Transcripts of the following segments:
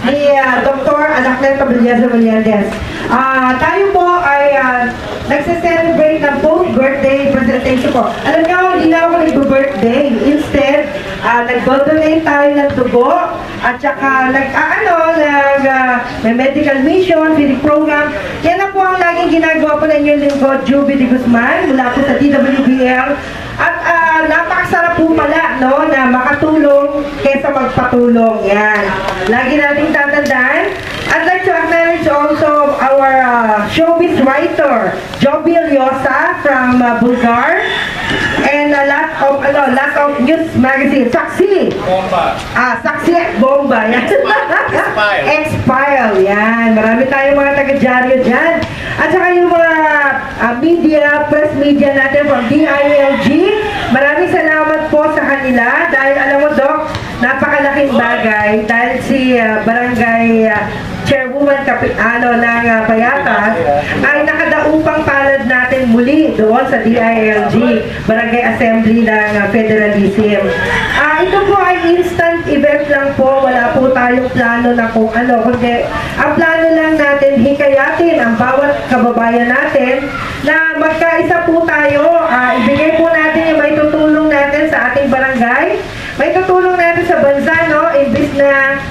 ni Dr. Anacleto Villaldes. Tayo po ay nagse-celebrate ng post-birthday presentation po. Alam nyo, hindi na ako nag-birthday. Instead, nag-donate tayo ng dugo at saka may medical mission, feeding program. Yan na po ang laging ginagawa po ng inyong lingkod, Juby de Guzman, mula po sa DWBL. At napakasarap po pala, no, na makatulong kesa magpatulong. Yan. Lagi nating tatandaan. I'd like to acknowledge also our showbiz writer, Joby Lyosa from Bulgar, and a lot of news magazine. Saksi! Bomba! Saksi at Bomba. Yan. Expile. Yan. Marami tayong mga taga-dyaryo dyan. At saka yung mga media, press media natin from DILG. Maraming salamat po sa kanila dahil alam mo, Doc, napakalaking bagay dahil si Barangay Chairwoman ng Payatas ay nakadaupang palad natin muli doon sa DILG, Barangay Assembly ng Federalism. Ito po ay instant event lang po, wala po tayong plano na kung ano, kundi ang plano lang natin, hikayatin ang bawat kababayan natin na magkaisa po tayo, ibigay po natin yung may tutulong natin sa ating barangay, may tutulong natin sa bansa, no, imbis na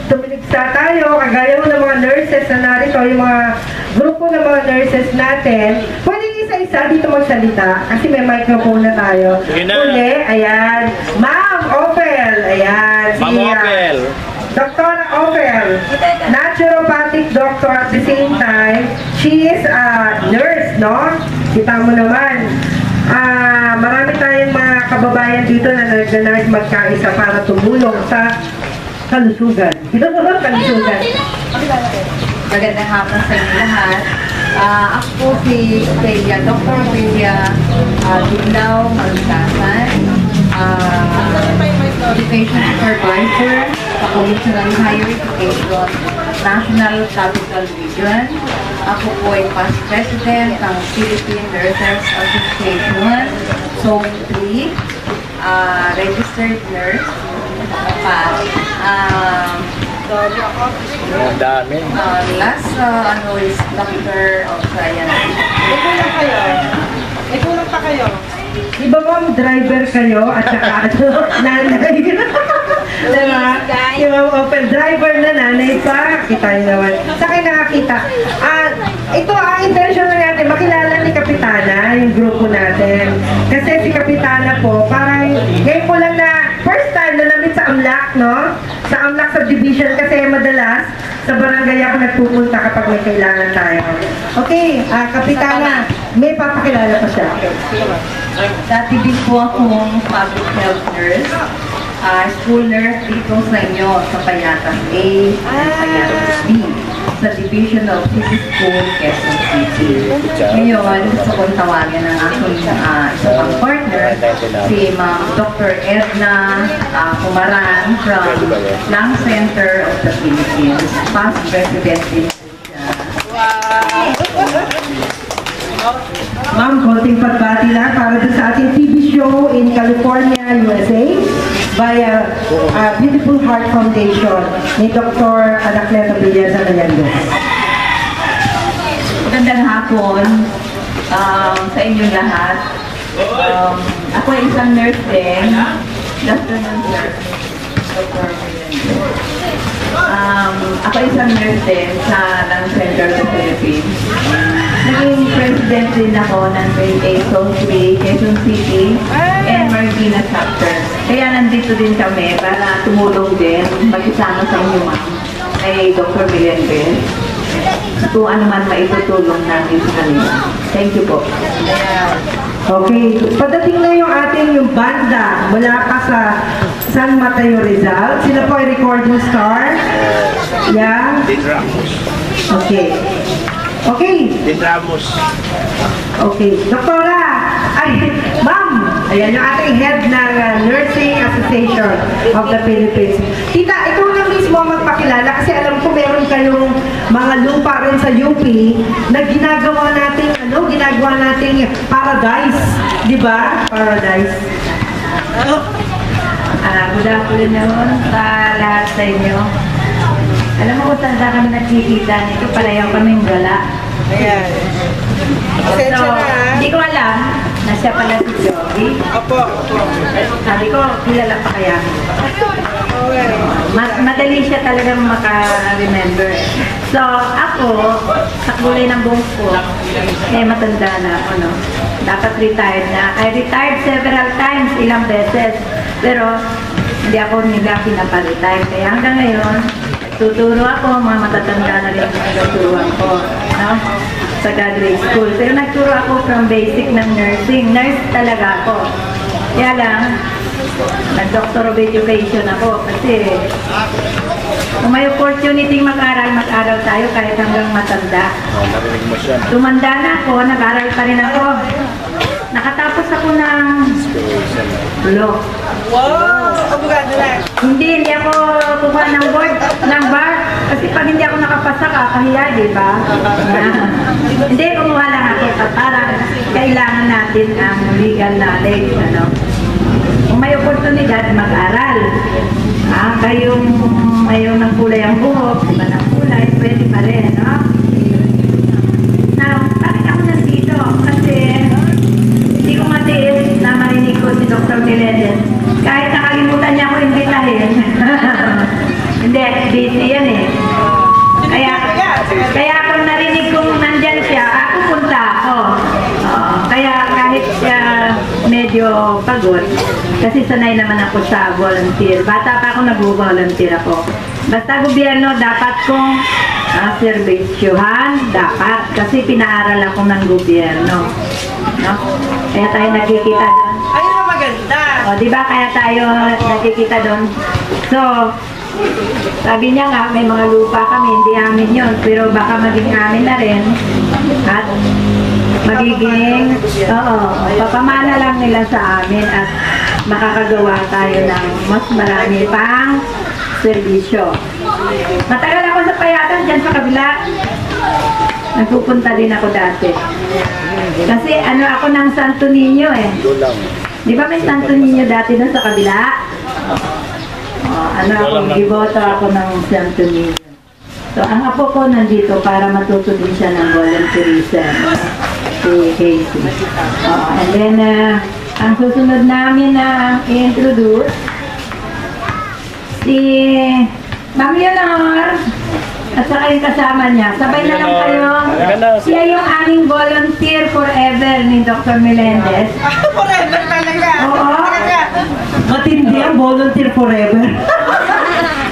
tumiligsa tayo, kagaya mo ng mga nurses na narito, yung mga grupo ng mga nurses natin, pwedeng isa-isa dito magsalita kasi may microphone na tayo. Uli, ayan, Ma'am Opel, ayan, Ma'am Opel. Dr. Opel, naturopathic doctor at the same time, she is a nurse, no? Kita mo naman. Marami tayong mga kababayan dito na nag-nurse magkaisa para tumulong sa kalusugan. Kalusugan. Magandang hapon sa inyo lahat. Ako si Dr. Ophelia Duglaw Malutasan, Education Supervisor sa Commission on Higher Education, National Capital Region. Ako po ay past president ng Philippine Nurses Association, Zone 3, registered nurse. Ang dami. Last is Doctor of Science. Ikulang pa kayo. Di ba ma'am, driver kayo at saka nanay? Diba? Yung open driver na nanay pa. Kita nyo naman. Sa akin nakakita. Ito ang intention na natin, makilala ni Kapitana, yung grupo natin. Kasi si Kapitana po, parang ngayon ko lang na first time na namin sa AMLAC, no? Sa AMLAC subdivision kasi madalas sa barangay ako nagpupunta kapag may kailangan tayo. Okay, Kapitana, may papakilala pa siya. Dati din po akong public health nurse, school nurse dito sa inyo, sa Payatas A, Payatas B, sa Division of City School, Quezon City. Ngayon, gusto kong tawagin ang aking isa pang partner, si Ma'am Dr. Edna Kumaran from Lung Center of the Philippines, past president din siya. Ma'am, konting pagbati lang para sa ating TV show in California, USA by Beautiful Heart Foundation ni Dr. Anacleto Villaldes. Magandang hapon sa inyo lahat. Ako ay isang nurse din. Afternoon, sir. Dr. Ako ay isang nurse din sa Lung Center of the Philippines. Naging president din ako ng Grade A Zone 3, Quezon City, and Marikina Chapter. Kaya nandito din kami para tumulong din, mag-isama sa inyo, ma'am, kay Dr. Villaldes. Kung ano man maitutulong natin sa kanila. Thank you po. Okay, padating na yung ating banda mula pa sa San Mateo Rizal. Sila po ay recording star. Yeah. Okay. Okay. Ramos. Okay. Doktora! Ay, ma'am! Ayan yung ating head ng Nursing Association of the Philippines. Tita, ikaw na mismo magpakilala kasi alam ko meron kayong mga lupa rin sa UP na ginagawa nating paradise. Di ba? Paradise. Good afternoon sa lahat sa inyo. Alam mo kung saan kami nagkikita nito, pareho kaming gala. Ayan. So, Pasensya na, ha? hindi ko alam na siya pala si Joey. Opo. Sabi ko, kilala pa kaya. Okay. Madali siya talagang maka-remember. So, ako, sa kulay ng buhok ko, matanda na ako, no? Dapat retired na. I retired several times, ilang beses. Pero, hindi ako nila pinaparetire. Kaya hanggang ngayon, tuturo ako, mga matatanda na rin ang tuturuan ko, no? Sa graduate school. Pero nagturo ako from basic ng nursing. Nurse talaga ako. Kaya lang, nag-doctor of education ako kasi kung may opportunity mag-aral tayo kahit hanggang matanda. Narinig mo siya. Tumanda na ako, nag-aral pa rin ako. Nakatapos ako ng law. Wow! Abogado na. Hindi ako kukuha ng board, ng bar. Kasi pag hindi ako nakapasa, kakahiya, di ba? Hindi, kumuha lang ako. Parang kailangan natin ang legal knowledge, ano? Kung may oportunidad, mag-aral. Kayong mayaw ng kulay ang buhok, iba ng kulay, pwede pa rin, no? Now, bakit ako nandito? Kasi hindi ko matiis na marinig ko si Dr. Melendez. Kahit nakalimutan niya ako imbitahin. Hindi, busy yan eh. Kaya kung narinig kong nandyan siya, pupunta ako. Kaya kahit siya medyo pagod, kasi sanay naman ako sa volunteer. Bata pa ako, nag-volunteer ako. Basta gobyerno, dapat kong servisyohan, dapat. Kasi pinaaral ako ng gobyerno. No? Kaya tayo nagkikita doon. Ayun na maganda. Di ba kaya tayo nagkikita doon? So, sabi niya nga, may mga lupa kami, hindi amin yun. Pero baka maging amin na rin. At magiging, papamana lang nila sa amin at makakagawa tayo ng mas marami pang serbisyo. Matagal ako sa Payatan, dyan sa kabila. Nagpupunta din ako dati. Kasi ano ako ng Santo Niño eh. Di ba may Santo Niño dati doon sa kabila? Ano ako, giboto ako ng Santo Niño. So, ang apo ko nandito para matuto din siya ng volunteerism. Si Casey. And then, ang susunod namin na i-introduce, si Ma'am Leonor, at saka yung kasama niya. Sabay na lang kayo. Siya yung aming volunteer forever ni Dr. Melendez. Forever talaga. Oo. Matindi ang volunteer forever.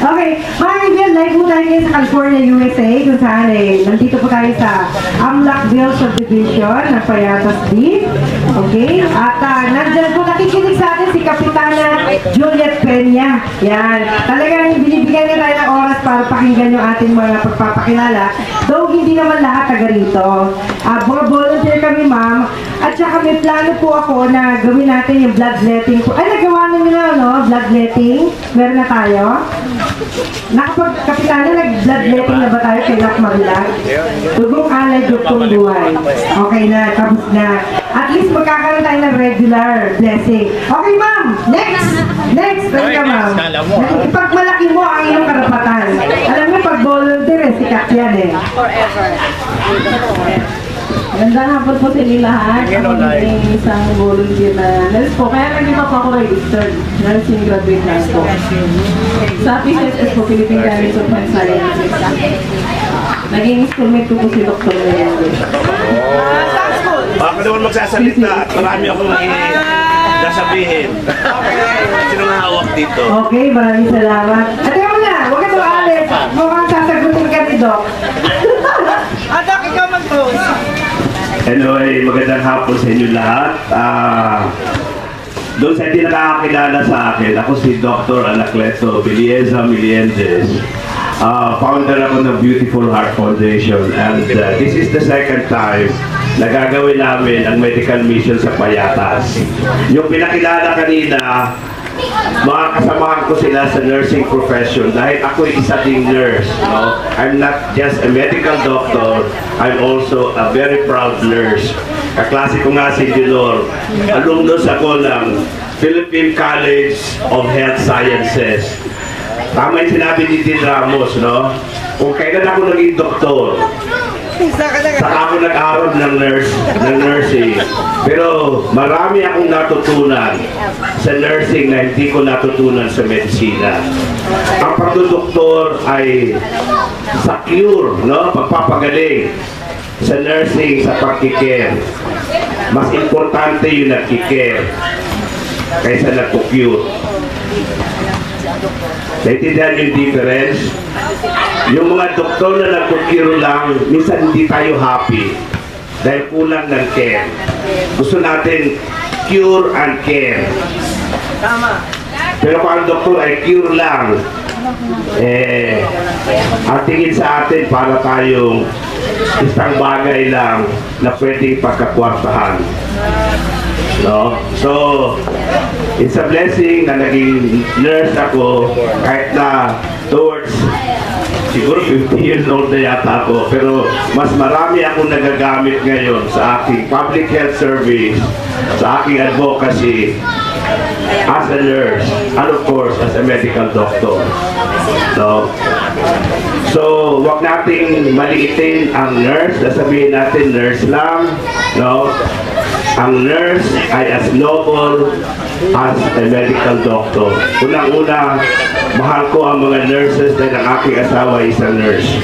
Okay, mga kaibigan, live po tayo ngayon sa California, USA, kung saan nandito po tayo sa Amlacville Subdivision ng Payatas D. Okay, at nandyan po nakikinig sa atin si Kapitana Juliet Peña. Yan, talagang binibigyan niya tayo ng oras para pakinggan yung ating mga pagpapakilala. Though hindi naman lahat taga rito. Mga volunteer kami, ma'am. At saka may plano po ako na gawin natin yung bloodletting po. Ay, nagawa namin na, no? Bloodletting. Meron na tayo. Kapitana, nag-bloodletting na ba tayo kay Doc Marilag? Tugong alay, dugtong buhay. Okay na, tapos na. At least magkakaroon tayo ng regular blessing. Okay, ma'am. Next. Next. Talaga, ma'am. Ipagmalaki mo ang iyong karapatan. Alam mo, pag volunteer, sikat yan eh. Forever. Magandang hapon po sa inyo lahat. Ako ay isang volunteer na nurse po. Kaya naging pa po ako registered. Nursing graduate nurse po. Sa PCSS po, Philippine College of Health Sciences. Naging schoolmate ko po si Dr. Melendez. Baka naman magsasalita at marami akong nasabihin. Sino nga hawak dito? Okay, maraming salamat. At teka muna, huwag ka to, Alex. Mukhang sasagutin ka ni Doc. Doc, ikaw mag-post. Hello, magandang hapon sa inyo lahat. Doon sa hindi nakakakilala sa akin, ako si Dr. Anacleto Villeza Melendez. Founder ako ng Beautiful Heart Foundation, and this is the second time na gagawin namin ang medical mission sa Payatas. Yung pinakilala kanina, mga kasamahan ko sila sa nursing profession dahil ako isa ding nurse. No? I'm not just a medical doctor, I'm also a very proud nurse. Kaklase ko nga si Leonor, alumnus ako ng Philippine College of Health Sciences. tama yung sinabi ni Dean Ramos, no? Kung kailan ako naging doktor, saka ako nag-aral ng nursing. Pero marami akong natutunan sa nursing na hindi ko natutunan sa medisina. Ang pagdodoktor ay sa cure, no? Pagpapagaling. Sa nursing, sa pagkikare. Mas importante yung nagkikare kaysa nagkukure. Naintindihan yung difference? Yung mga doktor na nagkukure lang, minsan hindi tayo happy dahil kulang ng care. Gusto natin cure and care. Pero kung ang doktor ay cure lang, ang tingin sa atin para tayong isang bagay lang na pwedeng pagkakwartahan. No? So, it's a blessing na naging nurse ako kahit na towards siguro 50 years old na yata ako, pero mas marami akong nagagamit ngayon sa aking public health service, sa aking advocacy as a nurse, and of course as a medical doctor. So wag nating maliitin ang nurse, sasabihin natin nurse lang, no? Ang nurse ay as noble as a medical doctor. Unang-una, mahal ko ang mga nurses dahil ang aking asawa ay isang nurse.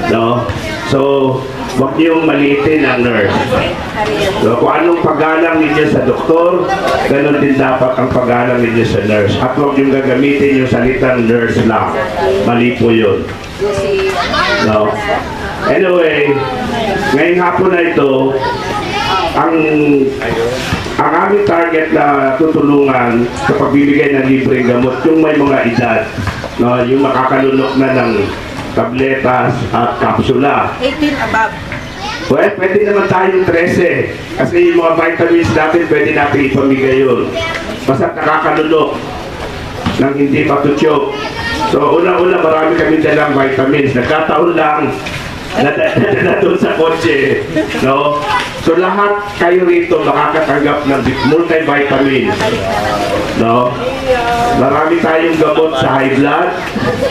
No? So, wag niyong maliitin ang nurse. So, kung anong paggalang ninyo sa doktor, ganun din dapat ang paggalang ninyo sa nurse. At wag niyong gagamitin yung salitang nurse lang. Mali po yun. No? Anyway, ngayong hapon na ito, ang aming target na tutulungan sa pagbibigay ng libreng gamot, yung may mga edad, no, yung makakalunok na ng tabletas at kapsula. 18 above. Well, pwede naman tayong 13. Kasi yung mga vitamins natin, pwede natin ipamigay yun. Basta nakakalunok ng hindi patutyok. So, una-una marami kami dalang vitamins. Nagkataon lang na doon sa kotse, no? So lahat kayo rito makakatanggap ng multivitamins, no? Marami tayong gamot sa high blood,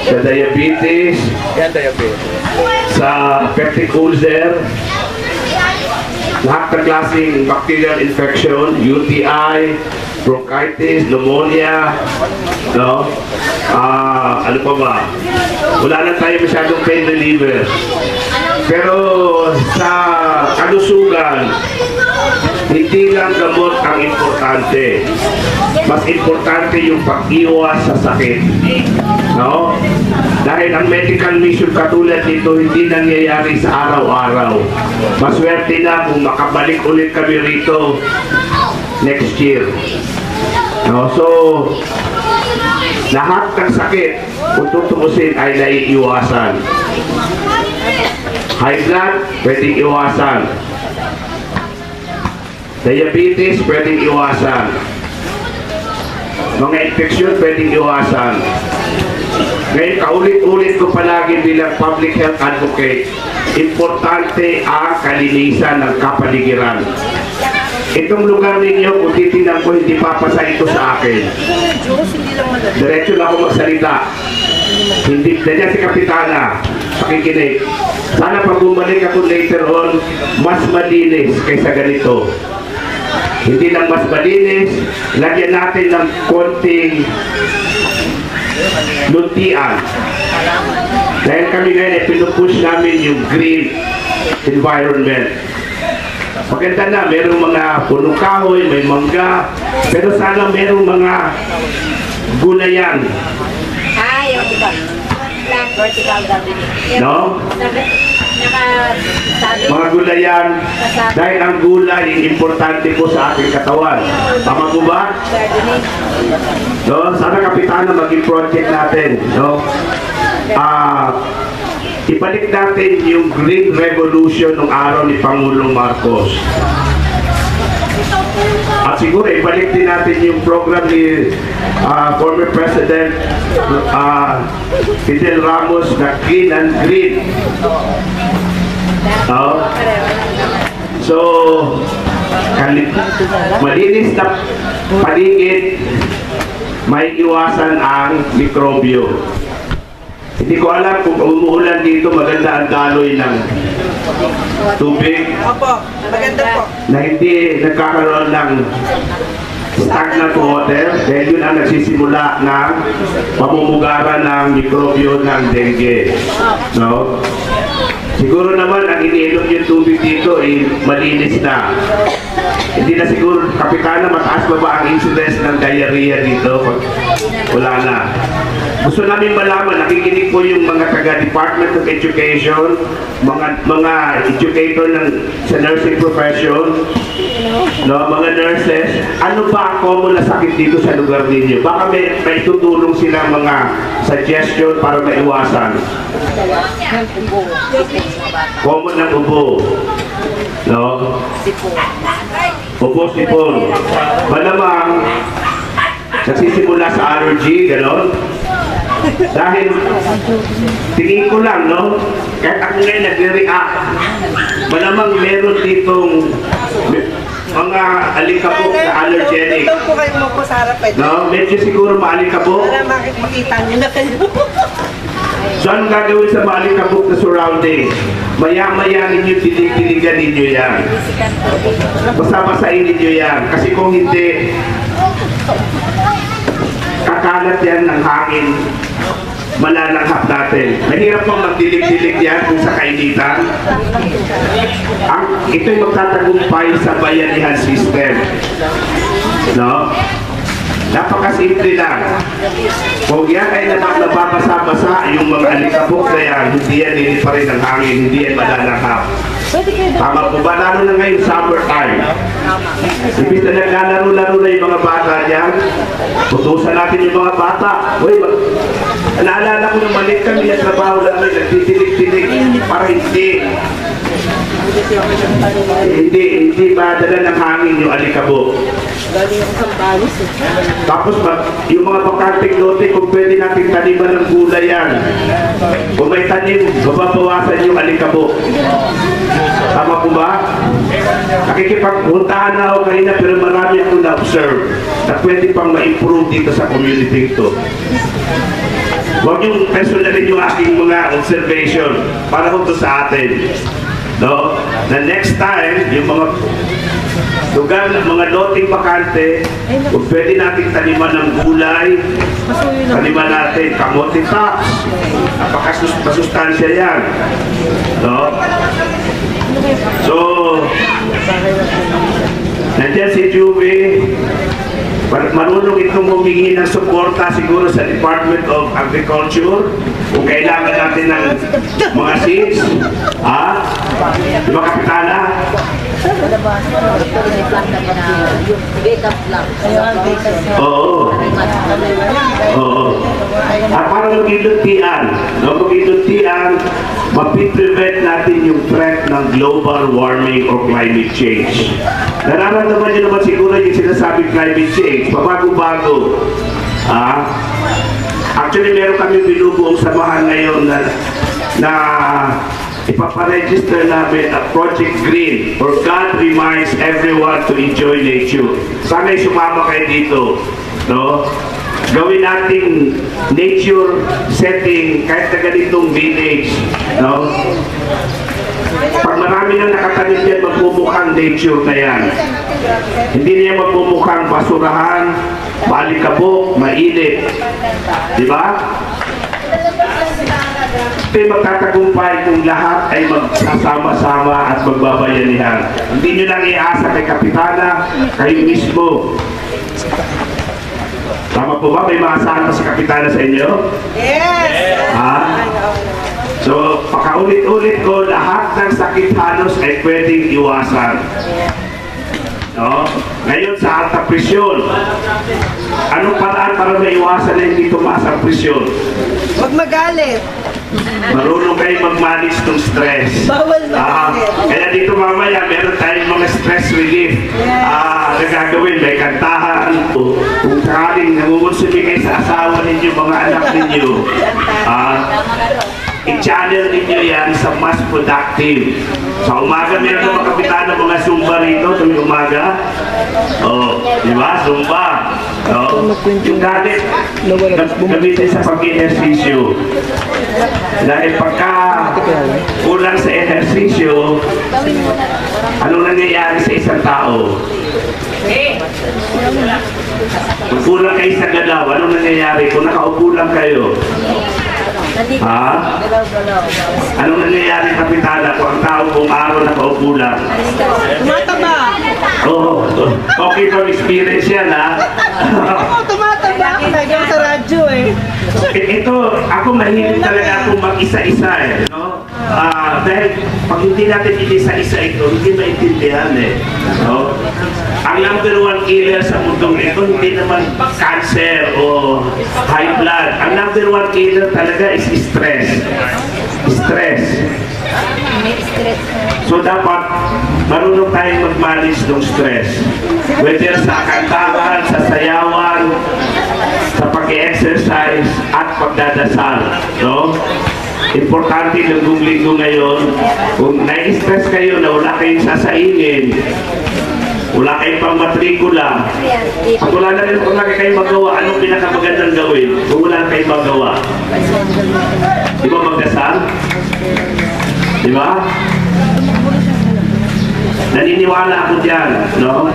sa diabetes, sa peptic ulcer, lahat ng klaseng bacterial infection, UTI, bronchitis, pneumonia, no? Ano pa ba? Wala na tayo masyadong pain reliever. Pero sa kalusugan, hindi lang gamot ang importante. Mas importante yung pag-iwas sa sakit. No? Dahil ang medical mission katulad nito hindi nangyayari sa araw-araw. Maswerte na kung makabalik ulit kami rito next year. No? So, lahat ng sakit, kung tutuusin, ay naiiwasan. High blood, pwedeng iwasan. Diabetes, pwedeng iwasan. Mga infeksyon, pwedeng iwasan. Ngayon, kaulit-ulit ko palagi bilang public health advocate, importante ang kalinisan ng kapaligiran. Itong lugar ninyo, kung titignan ko, hindi papasa ito sa akin. Diretso na ako magsalita. Hindi, ganyan si Kapitana, pakikinig. Sana pag bumalik ako later on, mas malinis kaysa ganito. Hindi lang mas malinis, lagyan natin ng konting luntian. Dahil kami ngayon, pinupush namin yung green environment. Maganda na, merong mga punong kahoy, may mangga, pero sana merong mga gulayan. Yung plant vertical gardening. No? Mga gulayan, dahil ang gulay importante po sa ating katawan. Tama po ba? No? Sana Kapitana maging project natin. No? Ibalik natin yung Green Revolution ng araw ni Pangulong Marcos. At siguro ibalik din natin yung program ni former President Fidel Ramos na Clean and Green. So, malinis na paligid, may iwasan ang mikrobyo. Hindi ko alam kung umuulan dito, maganda ang daloy ng tubig. Opo, maganda po. Na hindi nagkakaroon ng stagnant water, dahil yun ang nagsisimula ng pamumugaran ng mikrobyo ng dengue. No? Siguro naman ang iniinom yung tubig dito ay malinis na. Hindi na siguro, Kapitana, mataas ba ba ang incidence ng diarrhea dito? Wala na. Gusto namin malaman, nakikinig po yung mga taga-Department of Education, mga educator sa nursing profession, no, mga nurses, ano ba ang common na sakit dito sa lugar ninyo? Baka may tutulong silang mga suggestion para maiwasan. Common ng ubo. No? Ubo, sipon. Malamang, nagsisimula sa allergy, gano'n. Dahil, tingin ko lang, no? Kahit ako ngayon nagre-react, malamang meron ditong mga alikabok na allergenic. Ito po kayo mo po sa harapan. No? Medyo siguro maalikabok. Para makita niyo na kayo. So, anong gagawin sa maalikabok na surrounding? Maya-maya ninyo, tinig-tinigan ninyo yan. Basa-basain ninyo yan. Kasi kung hindi, kakalat yan ng hangin, malalanghap natin. Mahirap pong magdilig-dilig yan kung sa kainitan. Ito'y magtatagumpay sa bayanihan system. No? Napakasimple lang. Kung yan ay nababasa-basa, yung mga alikabok na yan, hindi yan pa rin ng hangin, hindi yan malalanghap. Tama po ba? Lalo na ngayon, summer time. Ibig na naglalaro-laro na yung mga bata dyan. Tutusan natin yung mga bata. Uy, naalala ko nung maliit kami at trabaho namin, nagtitilig-tilig para hindi madala ng hangin yung alikabok. Tapos yung mga pakanting lote, kung pwede natin taniman ng gulay yan. Kung may tanim, mababawasan yung alikabok. Tama po ba? Nakikipagpuntahan na ako kanina pero marami akong na-observe na pwede pang ma-improve dito sa community ito. Huwag yung personalin yung aking mga observation para kung sa atin. No? Na next time, yung mga lugar, mga loting bakante, kung pwede natin taniman ng gulay, taniman natin kamote tops, napakasustansya yan. No? So, nandiyan si Juby, marunong itong humingi ng suporta siguro sa Department of Agriculture kung kailangan natin ng mga seeds. Ha? Di ba, Kapitana? Oo. Oo. At para mag-iluntian, mapiprevent natin yung threat ng global warming or climate change. Nararamdaman nyo naman siguro yung sinasabing climate change, pabago-bago. Actually, meron kami binubuong samahan ngayon na ipaparegister namin at Project Green or God reminds everyone to enjoy nature. Sana'y sumama kayo dito. No? Gawin nating nature setting kahit na ganitong village. No? Pag marami nang nakatanim yan, magmumukhang nature na yan. Hindi niya magmumukhang basurahan, malikabok, mainit. Di ba? Ito'y magtatagumpay kung lahat ay magsasama-sama at magbabayanihan. Hindi nyo lang iasa kay Kapitana, kayo mismo. Tama po ba? May maasahan pa si Kapitana sa inyo? Yes! Ha? So, pakaulit-ulit ko, lahat ng sakit halos ay pwedeng iwasan. No? Ngayon sa alta presyon, anong paraan para maiwasan na hindi tumaas ang presyon? Huwag magalit. Marunong kayo mag-manage ng stress. Bawal magalit. Kaya dito mamaya, meron tayong mga stress relief. Nagagawin, may kantahan. Kung sakaling nangungunsumi kayo sa asawa ninyo, mga anak ninyo, i-channel ninyo yan sa mas productive. Sa umaga, meron na mga kapitana mga Zumba rito tuwing umaga. Oh, di ba? Zumba. Oh, yung gadget, gamitin sa pag-ehersisyo. Dahil pagka kulang sa ehersisyo, anong nangyayari sa isang tao? Kung kulang kayo sa galaw, anong nangyayari? Kung nakaupo lang kayo, ha? Anong nangyayari, kapitana, kung ang tao buong araw nakaupo lang? Tumataba. Oo, okay from experience yan, ha? Oo, tumataba. Nagyan sa radyo eh. Ito, ako mahilig talaga akong mag-isa-isa eh, no? Dahil pag hindi natin isa-isa ito, hindi maintindihan eh, no? Ang number one killer sa mundong ito, hindi naman cancer o high blood. Ang number one killer talaga is stress. Stress. So dapat marunong tayong mag-manage ng stress. Whether sa kantahan, sa sayawan, sa pag-exercise at pagdadasal, no? Importante linggo-linggo ngayon, kung nai-stress kayo na wala kayong sasaingin, wala kayong pang matrikula, at wala na rin kung lagi kayong magawa, anong pinakamagandang gawin kung wala na kayong magawa? Di ba magdasal? Di ba? Naniniwala ako dyan, no?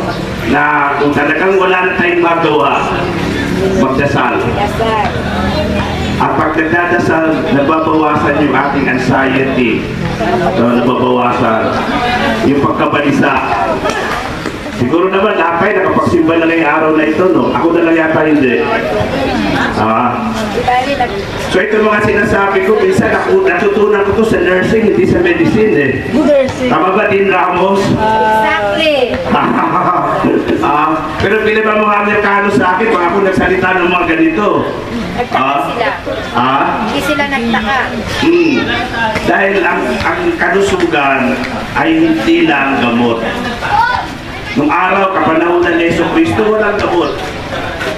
Na kung talagang wala na tayong magawa, magdasal. At pag nagdadasal, nababawasan yung ating anxiety. No, nababawasan yung pagkabalisa. Siguro naman lahat kayo nakapagsimba na ngayong araw na ito, no? Ako na lang yata hindi. So ito mga sinasabi ko, minsan natutunan ko to sa nursing, hindi sa medicine eh. Tama ba, Dean Ramos? Exactly. Pero pila ba mga Amerikano sa akin, pag ako nagsalita ng mga ganito? Nagtaka sila. Hindi sila nagtaka. Dahil ang kalusugan ay hindi lang gamot. Nung araw, kapanahunan ni Yeso Cristo, walang gamot.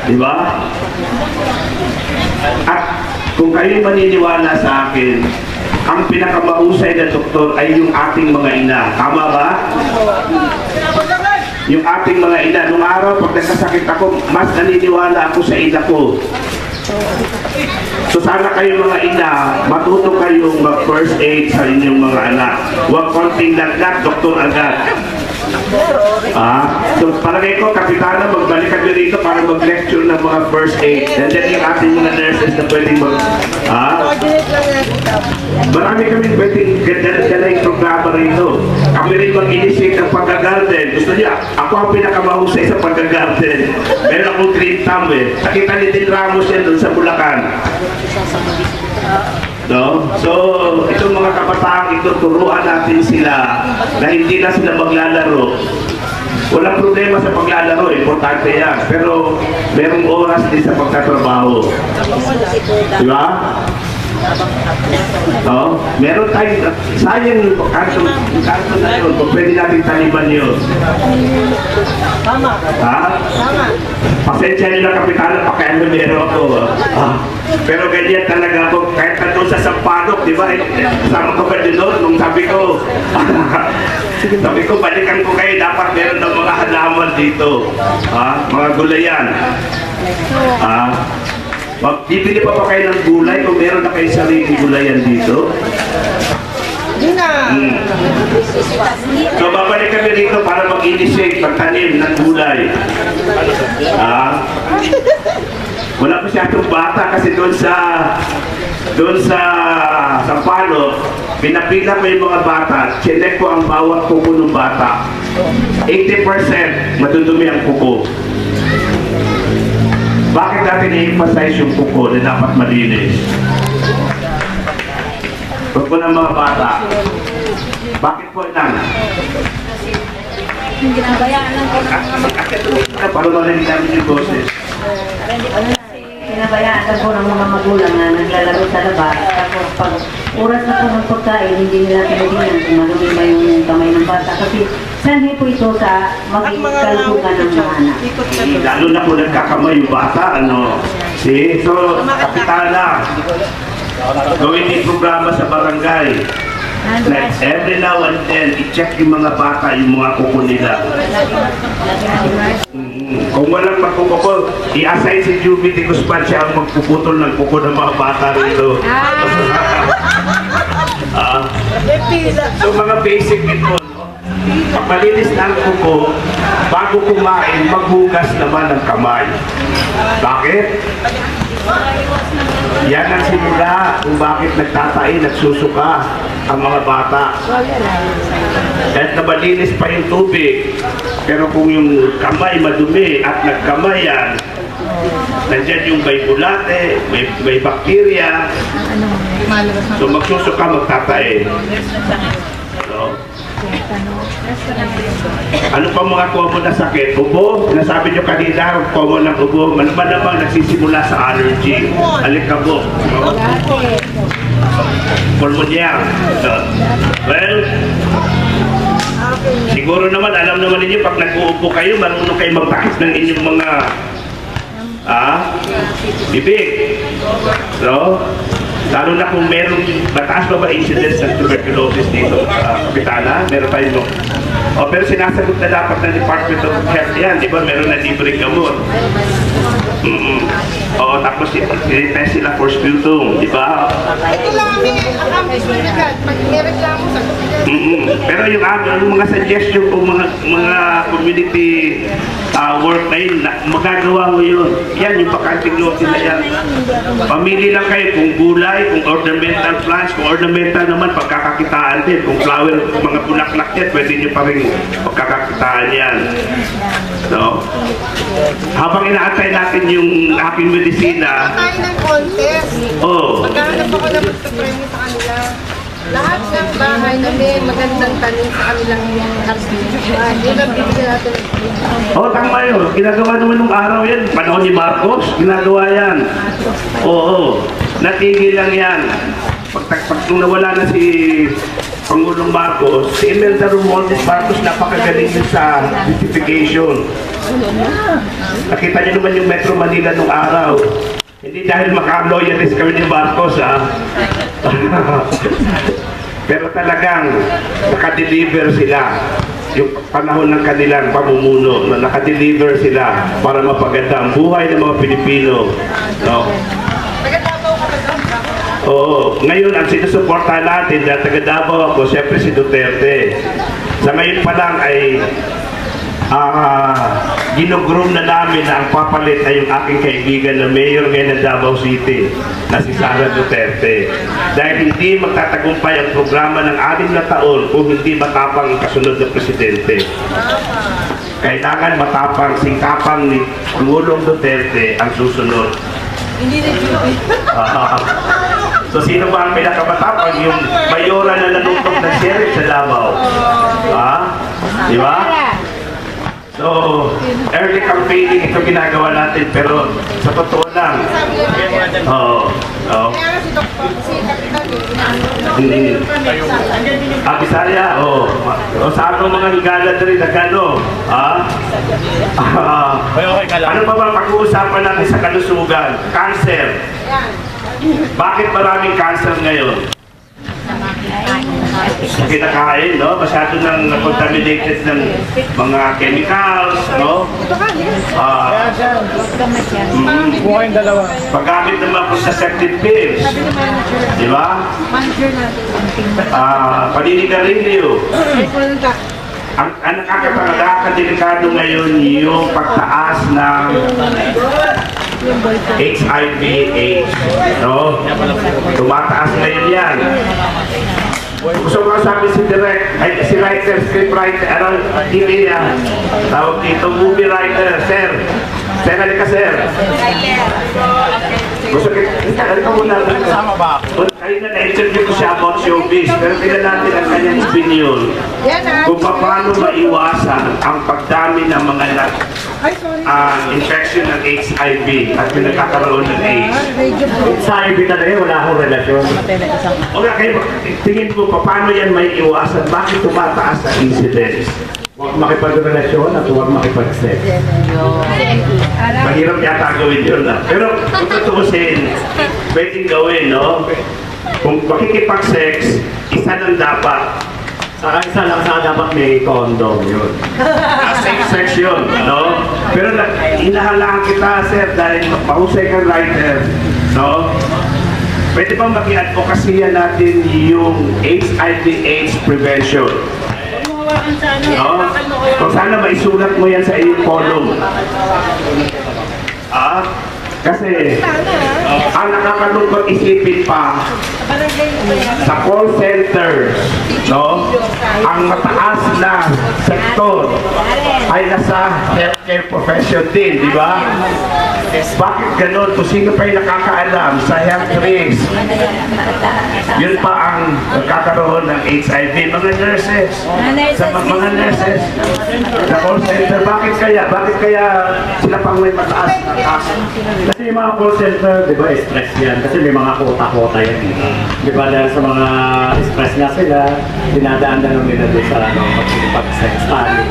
Di ba? At kung kayo maniniwala sa akin, ang pinakamahusay na doktor ay yung ating mga ina. Tama ba? Yung ating mga ina. Nung araw, pag nagkasakit ako, mas naniniwala ako sa ina ko. So sana kayo mga ina, matuto kayong mag-first aid sa inyong mga anak. Huwag konting lagnat, doktor agad. So palagay ko, kapitana, magbalik kami rito para mag-lecture ng mga first aid. And then yung ating mga nurses na pwedeng marami kami pwedeng ganda yung programa rito. Kami rin mag-initiate ng pag-garden. Gusto niya, ako ang pinakamahusay sa pag-garden. Meron akong green thumb eh. Nakita ni Dean Ramos yan doon sa Bulacan. No? So, itong mga kabataan ito, turuan natin sila na hindi na sila maglalaro. Walang problema sa paglalaro, importante yan. Pero, merong oras din sa pagtatrabaho. Di ba? No? Meron tayong, sayang yung kanto na yun, kung pwede natin taliban yun. Tama. Ha? Tama. Pasensya nyo na, kapitana, pakialamero ako. Pero ganyan talaga ako, kahit nandun sa Sampanok, di ba? Kasama ko ba din doon? Nung sabi ko, balikan ko kayo, dapat meron ng mga halaman dito. Mga gulayan. Bibili pa kayo ng gulay kung meron na kayo sariling gulayan dito? Hindi na. So babalik kami dito para mag-initiate, magtanim ng gulay. Wala pa siya itong bata kasi doon sa Sampalo, pinapila ko yung mga bata, chinek ko ang bawat kuko ng bata. 80% matudumi ang kuko. Bakit natin i-emphasize yung kuko na dapat malinis? Huwag po ng mga bata. Bakit po lang? Ginabayaan lang ko ng mga Para marinig namin yung boses. Pinabayaan lang po ng mga magulang na naglalaro sa labas. Tapos pag oras na po ng pagkain, hindi nila tinitingnan kung marumi ba yung kamay ng bata. Kasi sanhi po ito sa magkalusugan ng mga anak. Lalo na po nagkakamay yung bata, ano? See? So, kapitana, Gawin din programa sa barangay. Like every now and then, i-check yung mga bata, yung mga kuko nila. Kung walang magkukuko, i-assign si Juby de Guzman siya ang magpuputol ng kuko ng mga bata rito. So mga basic ito. Pag malinis na ang kuko, bago kumain, maghugas naman ng kamay. Bakit? Yan ang simula kung bakit nagtatay, nagsusuka ang mga bata. Kahit na malinis pa yung tubig, pero kung yung kamay madumi at nagkamayan, nandyan yung may bulate, may bakterya, so magsusuka, magtatay. So, ano pa mga common na sakit? Ubo, nasabi nyo kanina, common ng ubo, malamang nagsisimula sa allergy, alikabok, pulmonya. Well, siguro naman, alam naman ninyo, pag nag-uupo kayo, marunong kayo magtakis ng inyong mga bibig. So, lalo na kung meron, mataas pa ba incidence ng tuberculosis dito, Kapitana? Meron tayo mo. Pero sinasagot na dapat ng Department of Health yan, di ba? Meron na libreng gamot. Tapos i-test sila for sputum, di ba? Pero yung mga suggestion kung mga community work na yun, magagawa mo yun. Yan, yung bakanting lote na yan. Pamili lang kayo kung gulay, kung ornamental plants, kung ornamental naman, pagkakakitaan din. Kung flower, mga bulaklak yan, pwede nyo pa rin pagkakakitaan yan. So, habang inaantay natin yung aking medisina, tayo ng contest. Maghanap ako na magpapremyo sa kanila. Lahat ng bahay na may magandang tanim sa kanilang hardin. Yun ang bibigyan natin. Tama yun. Ginagawa naman nung araw yan. Panahon ni Marcos, ginagawa yan. Natigil lang yan. Pag nung nawala na si Pangulong Marcos, si Imelda Romualdez Marcos, napakagaling din sa beautification. Nakita niyo naman yung Metro Manila nung araw. Hindi dahil maka-loyalist kami ni Marcos, pero talagang nakadeliver sila. Yung panahon ng kanilang pamumuno, na nakadeliver sila para mapaganda ang buhay ng mga Pilipino. No? Ngayon ang sinusuporta natin na taga Davao ako, siyempre si Duterte. Sa ngayon pa lang ay ginugroom na namin na ang papalit ay yung aking kaibigan na mayor ngayon ng Davao City na si Sara Duterte. Dahil hindi magtatagumpay ang programa ng 6 na taon kung hindi matapang ang kasunod na presidente. Kailangan matapang, singkapang ni Pangulong Duterte ang susunod. Hindi na Juby. So sino ba ang pinakamatapang? Yung mayora na nanutok ng sheriff sa Davao. Di ba? So, early campaigning ito ginagawa natin, pero sa totoo lang. Kaya si Dr. si Kapitan Bisaya, sa atong mga higala rin, nagkano? Ano ba ba pag-uusapan natin sa kalusugan? Cancer. Bakit maraming cancer ngayon? Kinakain, no? Masyado nang contaminated ng mga chemicals, no? Paggamit ng mga contraceptive pills, di ba? Paninigarilyo. Ang nakakadelikado ngayon yung pagtaas ng HIV/AIDS, no? Tumataas ngayon yan. Gusto ko sabi si writer, scriptwriter, tawag dito, movie writer, sir. Sir, halika sir. Gusto ka muna. Kayo na na-interview ko siya about showbiz, pero tingnan natin ang kanyang opinion kung paano maiwasan ang pagdami ng mga infection ng HIV at pinagkakaroon ng AIDS. Sa HIV talaga, wala akong relasyon. Okay, kayo, tingin mo paano yan may iwasan? Bakit tumataas ang incidence? Huwag makipag-relasyon at huwag makipag-sex. Mahirap yata gawin yun. Pero kung tutuusin, pwedeng gawin, no? Kung makikipag-sex, isa lang dapat. Saka isa lang sa dapat may condom yun. Safe sex yun, no? Pero inahalaan kita, sir, dahil mahusay kang writer, no? Pwede bang mag-i-advocasya natin yung HIV/AIDS prevention? No? Kung sana maisulat mo yan sa iyong column. Kasi ang nakakalungkot isipin pa sa call center, no? Ang mataas na sektor ay nasa healthcare profession din, di ba? Bakit ganun? Kung sino pa yung nakakaalam sa health risk, yun pa ang nagkakaroon ng HIV. Mga nurses, sa mga nurses, sa call center, bakit kaya? Bakit kaya sila pang may mataas na kaso? Kasi yung mga call center, di ba, stress yan. Kasi may mga kota-kota yan. Di ba, dahil sa mga stress nga sila, dinadaan na nila doon sa pag-sex study.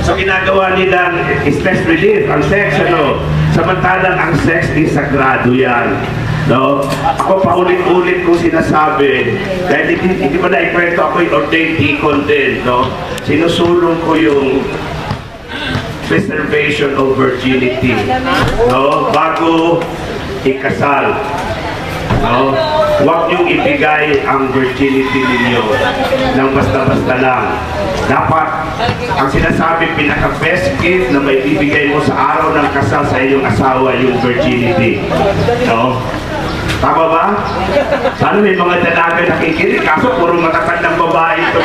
So ginagawa nilang stress relief, ang sex, ano? Samantalang ang sex is sagrado yan. No? Ako paulit-ulit kong sinasabi, dahil hindi ba na-ikwento ako yung ordained deacon din, no? Sinusulong ko yung preservation of virginity, no? Bago ikasal, no? Huwag niyong ibigay ang virginity ninyo ng basta-basta lang. Dapat, ang sinasabi, pinaka-best gift na may bibigay mo sa araw ng kasal sa iyong asawa, yung virginity, no? Tama ba? Sana may mga dalaga nakikinig, kaso puro matatandang babae ito.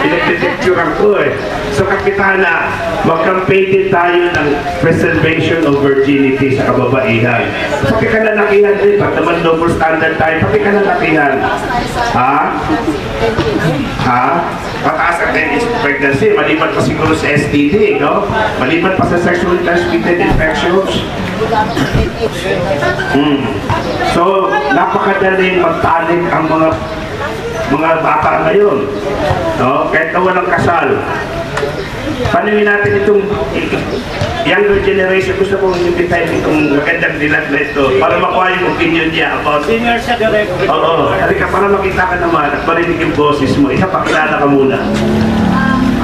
Pinagdetecturean ko eh. So kapitana, mag-campaign din tayo ng preservation of virginity sa kababaihan. Pati ka lalakihan din, ba't naman double standard tayo? Pati ka lalakihan. Ha? Ha? Mataas ang teenage pregnancy, maliban pa siguro sa STD, no? Maliban pa sa sexually transmitted infections. So, napakadaling magtalik ang mga bata ngayon, no? Kahit na walang kasal. Panuhin natin itong younger generation. Gusto kong invitahin itong magandang dilat na ito para makuha yung opinion niya about senior siya direct. Oo, halika para makita ka naman at marinig yung boses mo. Isa pakilala ka muna.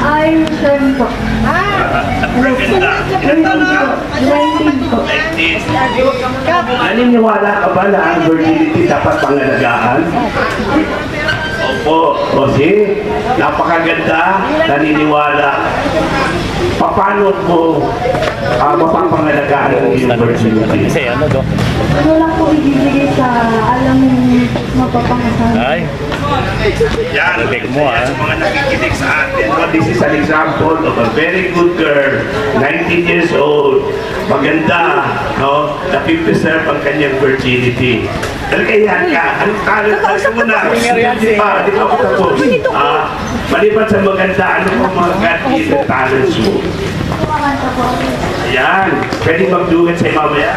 I'm Shem po. Maganda. Ilan taon ka? 19 po. 19. Naniniwala ka ba na ang virginity dapat pangalagaan? Opo, Rosie, napakaganda, naniniwala. Paano mo mapapangalagaan ang iyong virginity? Ano lang po ibibigay sa alam mong mapapangasahan? Ay. Yan, yan sa mga nakikinig sa atin. No? This is an example of a very good girl, 19 years old, maganda, no? Na-preserve ang kanyang virginity. Nalagayan ka, anong talent tayo mo na? Di ba ako tapos? Maliban sa maganda, ano pang mga God-given talents mo? Ayan, pwede mag-duet sa'yo mamaya?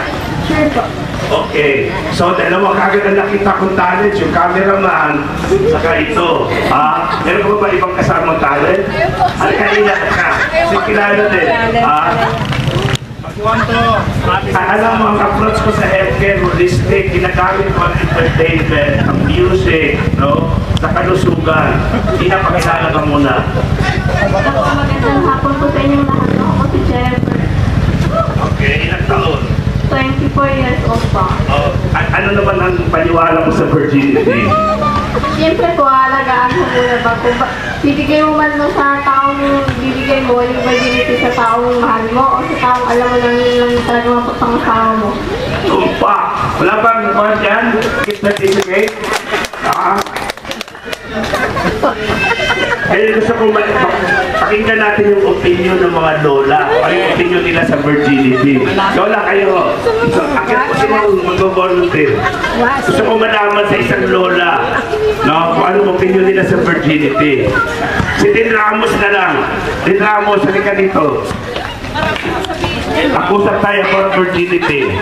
Sure po. Okay, so dalawa kagad na nakita kong talent, yung cameraman, saka ito. Meron ko ba ibang kasamang talent? Kanina ka, sikilala din. Alam mo, ang approach ko sa healthcare, holistic, ginagamit ko ang entertainment, ang music, no? Sa kalusugan. Hindi na pakilala ka muna. Magandang hapon po sa inyong lahat. Ako si Jennifer. Okay, ilang taon? 24 years old pa. Ano naman ang paniwala mo sa virginity? Siyempre po, alagaan mo muna ba? Kung bibigay mo man mo sa taong bibigay mo, yung virginity sa taong mahal mo o sa taong alam mo lang talaga mapapangasawa mo. Kumpa! Wala bang mga dyan? Certificate? Kaya gusto ko pakinggan natin yung opinion ng mga lola. Ano yung opinion nila sa virginity? Lola, kayo, akit po sila mag-volunteer. Gusto ko malaman sa isang lola, no, kung anong opinion nila sa virginity. Si Tin Ramos na lang. Tin Ramos, halika dito. Akusap tayo for virginity.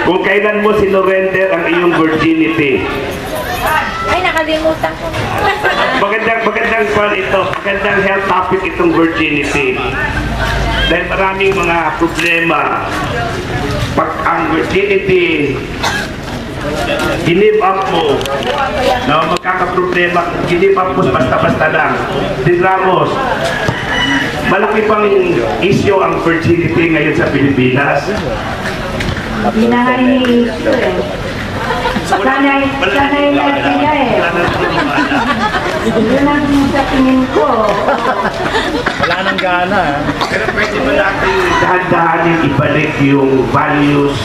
Kung kailan mo sinurrender ang iyong virginity. Ay, nakalimutan ko. Magandang call ito. Magandang health topic itong virginity. Dahil maraming mga problema. Pag ang virginity, give up mo, no, magkakaproblema, give up mo basta-basta lang. Din Ramos, malaki pang issue ang virginity ngayon sa Pilipinas. Hindi na nga ini-issue eh. Sanay natin niya eh. Yun ang sa tingin ko. Wala nang gana. Pero pwede ba natin dahan-dahanin ibalik yung values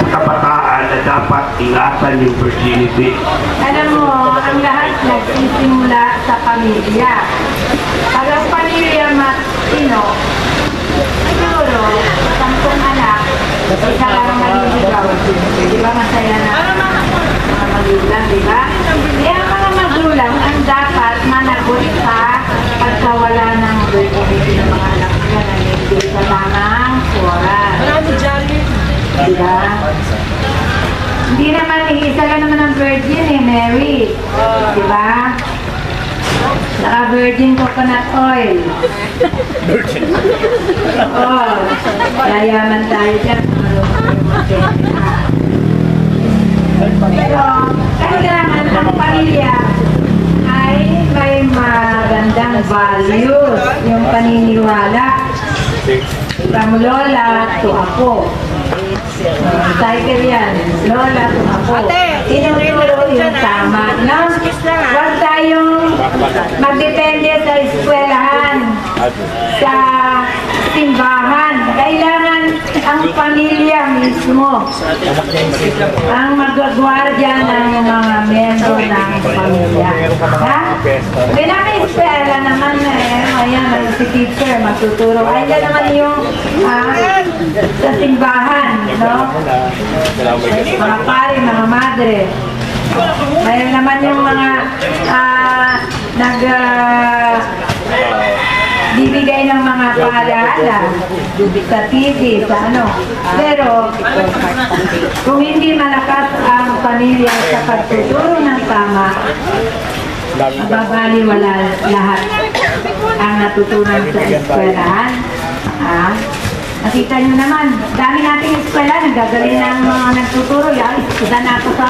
sa kabataan na dapat ingatan yung virginity? Alam mo, ang lahat nagsisimula sa pamilya. Pag ang pamilya matino, siguro, 10 anak, isa lang maliligaw. Di ba masaya na mga magulang, di ba? Kaya ang mga magulang ang dapat managot sa pagkawala ng virginity ng mga anak nila na hindi sa tamang oras. Di ba? Hindi naman, isa lang naman ang virgin eh, Mary. Di ba? Saka virgin coconut oil. Virgin. Oo. Yayaman tayo dyan. Pero, kailangan ang pamilya ay may magandang values. Yung paniniwala. From lola to apo. Cycle yan. Lola to apo. Tinuturo yung tama. No? Huwag tayong magdepende sa eskwelahan, sa simbahan. Kailangan ang pamilya mismo ang magagwardya ng mga membro ng pamilya. Ha? Kaya may eskwela naman na ayan, si teacher magtuturo. Ayan naman yung sa simbahan, no? Mga pare, mga madre. Mayroon naman yung mga bibigay ng mga paalaala sa TV, sa ano. Pero, kung hindi malakas ang pamilya sa pagtuturo ng tama, mababaliwala lahat ang natutunan sa eskwelahan. Nakita nyo naman, dami nating eskwela, nagagaling na ang mga nagtuturo. Isa na ako sa,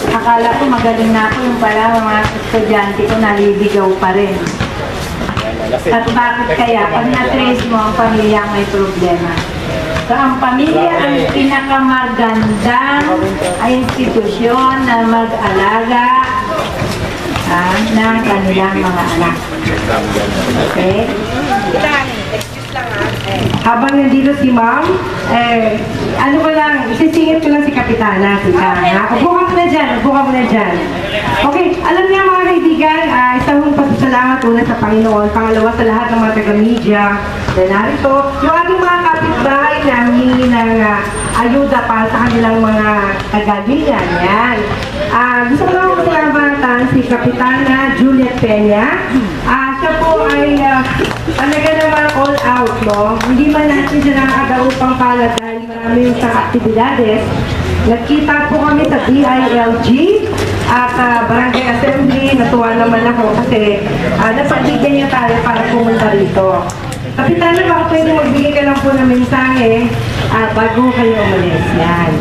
akala ko magaling na ako, yung pala mga estudyante ko naliligaw pa rin. At bakit kaya? Pag na-trace mo ang pamilya may problema. So ang pamilya ang pinakamagandang institusyon na mag-alaga ng kanilang mga anak. Okay? Habang nandito si ma'am, ano ko lang, isisingit ko lang si Kapitana. Upo ka muna dyan, Okay, alam niya mga kaibigan, isang pasasalamat una sa Panginoon, pangalawa sa lahat ng mga taga-media na narito, yung ating mga kapitbahay na humingi ng ayuda para sa kanilang mga kagalingan. Yan. Gusto ko lang masalamatan si Kapitana Juliet Peña. Siya po ay talaga naman all out, no? Hindi man natin siya nakakadaupang pala dahil marami yung sa aktibidades. Nagkita po kami sa DILG at Barangay Assembly. Natuwa naman ako kasi napagbigyan niya tayo para pumunta rito. Kapitana, baka pwede magbigay ka lang po ng mensahe bago kayo umalis. Yan.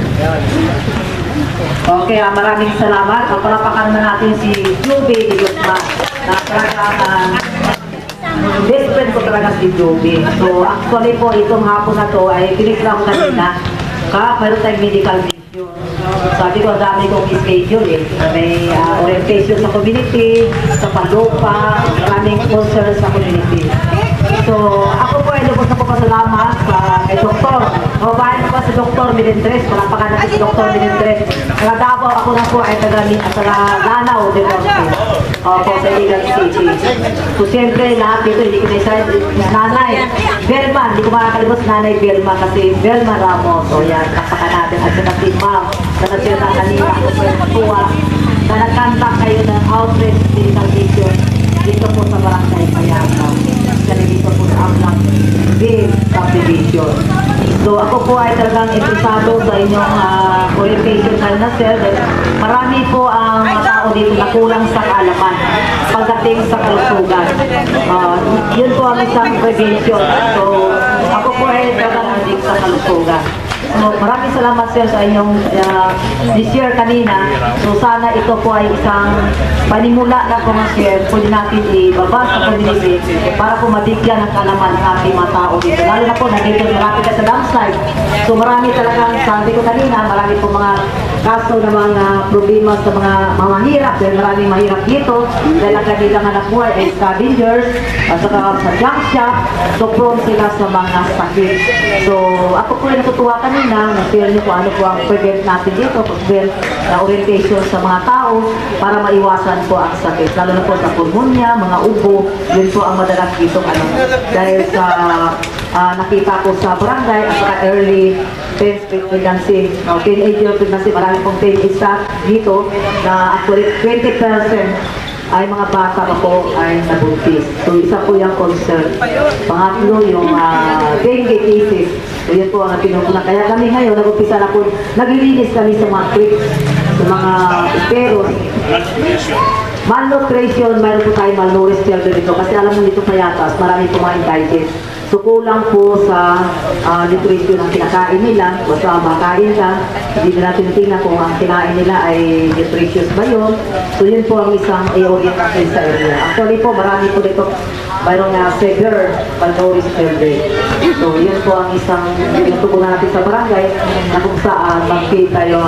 Okay, maraming salamat. Palapakan na natin si Joby de Guzman. Best friend ko talaga si Joby. So, actually po, itong hapon na to ay pinikla ko kanina. Mayroon tayong medical mission. Sabi ko, dami kong schedule eh. May orientation sa community, sa Palupa, maraming concerns sa community. So, ako po ay lubos na po pasalamat kay Dr. Mabayan ko si Dr. Milindres, palapakan natin si Dr. Milindres. Nagadapo ako na po ay taga-Lanao, de Monte. Po sa Iligan City. So, siyempre, lahat dito, hindi ko na-isa, nanay, Belma, hindi ko makakalimos nanay Belma kasi Belma Ramos. So, yan, tapakan natin. At saka si Ma'am, na nagsira kanina, ako po yung tuwa, na nagkanta kayo ng outreach medical mission dito po sa Barangay Payakaw. Kasi dito po sa Amlang Big Subdivision. So ako po ay talagang interesado sa inyong orientation na sir. Marami po ang tao dito na kulang sa kaalaman pagdating sa kalusugan. Yun po ang isang prevention. So, ako po ay talagang sa kalusugan. So, maraming salamat sir sa inyong share kanina. So, sana ito po ay isang panimula na po share. Pwede natin ibaba sa community para po mabigyan ng kalaman ng ating mga tao dito. Lalo na po, nandito marami ka sa landslide. So, marami talagang, sabi ko kanina, marami po mga kaso ng mga problema sa mga mahirap. Dahil maraming mahirap dito. Dahil ang kanilang anak buhay ay scavengers, at saka sa junk shop. So, prone sila sa mga sakit. So, ako po ay natutuwa kanina. Nag-share niyo po ano po ang prevent natin dito, prevent orientation sa mga tao para maiwasan po ang sakit. Lalo na po sa pulmonya, mga ubo, yun po ang madalas dito dahil sa nakita ko sa barangay at saka early pregnancy, teenager pregnancy, marami pong teenage dito na actually 20% ay mga bata pa po ay nabuntis. So, isa po yung concern. Pangatlo, yung dengue cases. So, yun po ang pinukunan. Kaya kami ngayon, nag-umpisa na po, naglilinis kami sa mga creeks, sa mga esperos. Malnutrition, mayroon po tayo malnourished children dito. Kasi alam mo dito payatas, marami po mga indigest. So, kulang po sa nutrition ng kinakain nila. Basta makain ka, hindi na natin tingnan kung ang kinain nila ay nutritious ba yun. So, yun po ang isang i-audit natin sa area. Actually po, marami po dito mayroong severe malnourished children. So, yun po ang isang tinutugunan natin sa barangay na kung saan mag-feed tayo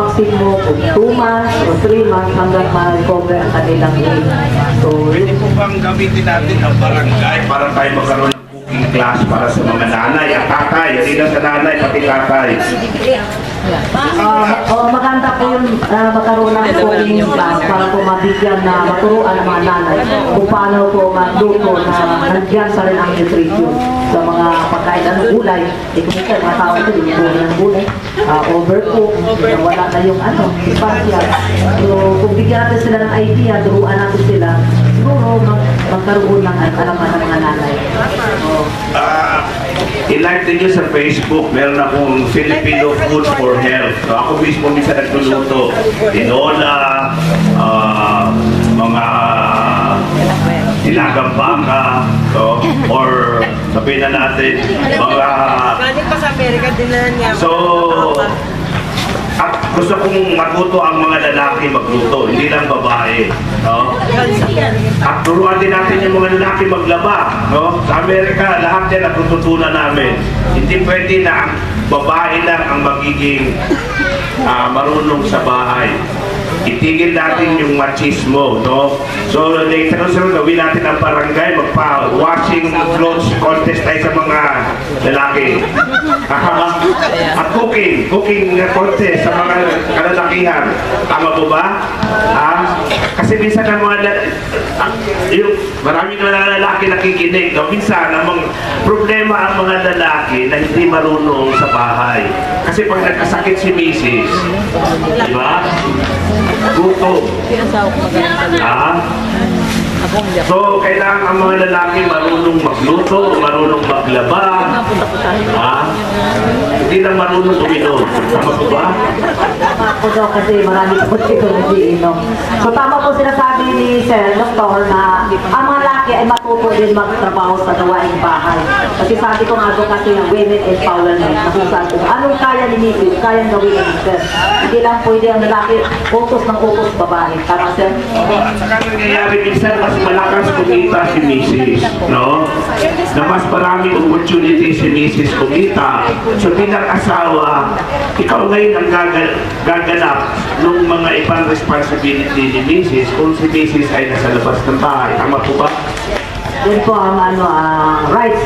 maximum 2 months o 3 months hanggang ma-recover ang kanilang need. So, Pwede po bang gamitin natin ang barangay para tayo magkaroon ng cooking class para sa mga nanay at tatay, hindi lang sa nanay, pati tatay. Maganda po yung magkaroon ng cooking class para po mabigyan na maturuan ng mga nanay kung paano po magluto na nandiyan sa rin ang nutrition sa mga pagkain ng gulay. Kung minsan mga tao ito, yung gulay ng gulay, overcook, wala na yung spatial. So, kung bigyan natin sila ng idea, turuan natin sila, siguro magkaroon ng alaman ng mga nanay. I-like ninyo sa Facebook, meron akong Filipino Food for Health. So, ako mismo minsan nagluluto. Tinola, mga ilagang baka, so, or sabihin na natin, mga... Galing pa sa Amerika, dinala niya. So, at gusto kong matuto ang mga lalaki magluto, hindi lang babae. No? At turuan din natin yung mga lalaki maglaba. No? Sa Amerika, lahat yan natututunan namin. Hindi pwede na ang babae lang ang magiging marunong sa bahay. Itigil natin yung machismo, no? So, later on, gawin natin ang barangay, magpa-washing clothes contest tayo sa mga lalaki. At cooking contest sa mga kalalakihan. Tama po ba? Kasi minsan ang mga maraming lalaki nakikinig, no? Minsan, ang problema ang mga lalaki na hindi marunong sa bahay. Kasi pag nagkasakit si Mrs., di ba? Gutom. So, kailangan ang mga lalaki marunong magluto, marunong maglaba. Hindi lang marunong uminom. Tama po ba? Tama po daw kasi marami po siguro iinom. So, tama po sinasabi ni Sir Dr. na ang mga lalaki ay matuto din magtrabaho sa gawaing bahay. Kasi sabi ko nga doon kasi yung women empowerment. Nakusabi ko, anong kaya ni Mrs. Kayang gawin ni Mrs. Hindi lang pwede ang lalaki utos ng utos babae. Tama, Sir? At saka nangyayari minsan mas malakas kumita si Mrs. No? Na mas maraming opportunity si Mrs. kumita. So bilang asawa, ikaw ngayon ang gaganap ng mga ibang responsibility ni Mrs. kung si Mrs. ay nasa labas ng bahay. Tama po ba? Yun po ang rights,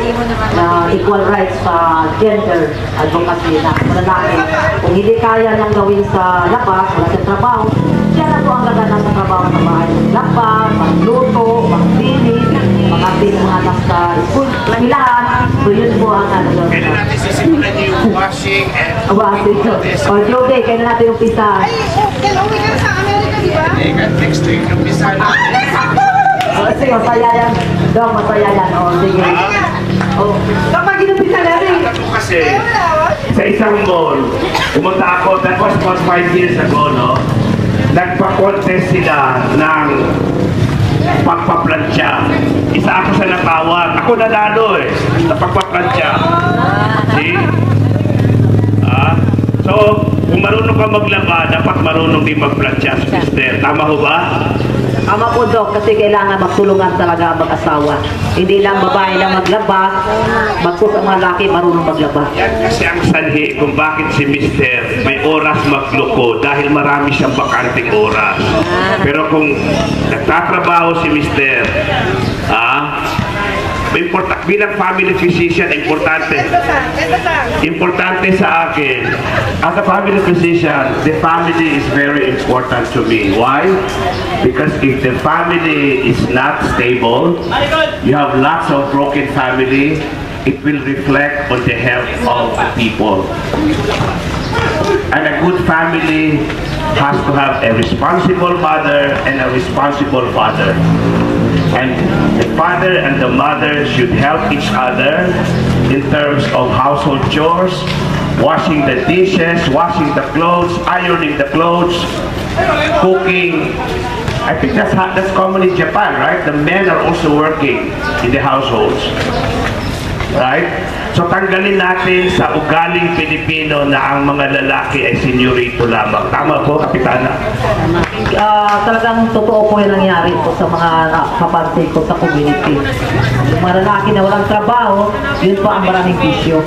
equal rights sa gender advocacy na lalaki. Kung hindi kaya niyang gawin sa labas, wala sa trabaho, siya na po ang gaganap sa trabaho sa bahay. Labas, magluto, magpinis, makapin mga anak sa school, lahat. So yun po ang Kailan natin sisimulan yung washing and washing. O Jobe, kailan natin umpisa? Ay, kailan uwi ka sa Amerika, di ba? next week, umpisa natin. Sige, masaya yan. Dong, masaya yan. O, sige. O, kapag inumpisa natin. Ako kasi, sa isang mall, pumunta ako, that was about 5 years ago, no? ako nanalo eh, sa pagpaplansya. See? So, kung marunong ka maglaba, dapat marunong din magplansya, sister. Tama ho ba? Tama po, Dok, kasi kailangan magtulungan talaga ang mag-asawa. Hindi lang babae lang maglaba, bagkus ang mga laki marunong maglaba. Yan kasi ang sanhi kung bakit si Mister may oras magluko dahil marami siyang bakanting oras. Pero kung nagtatrabaho si Mister, bilang family physician, importante sa akin. As a family physician, the family is very important to me. Why? Because if the family is not stable, you have lots of broken family, it will reflect on the health of the people. And a good family has to have a responsible mother and a responsible father. And the father and the mother should help each other in terms of household chores, washing the dishes, washing the clothes, ironing the clothes, cooking. I think that's common in Japan, right? The men are also working in the households, right? So tanggalin natin sa ugaling Pilipino na ang mga lalaki ay senyorito lamang. Tama po, Kapitana? Talagang totoo po yung nangyari po sa mga kapansin ko sa community. Yung mga lalaki na walang trabaho, yun po ang maraming bisyo.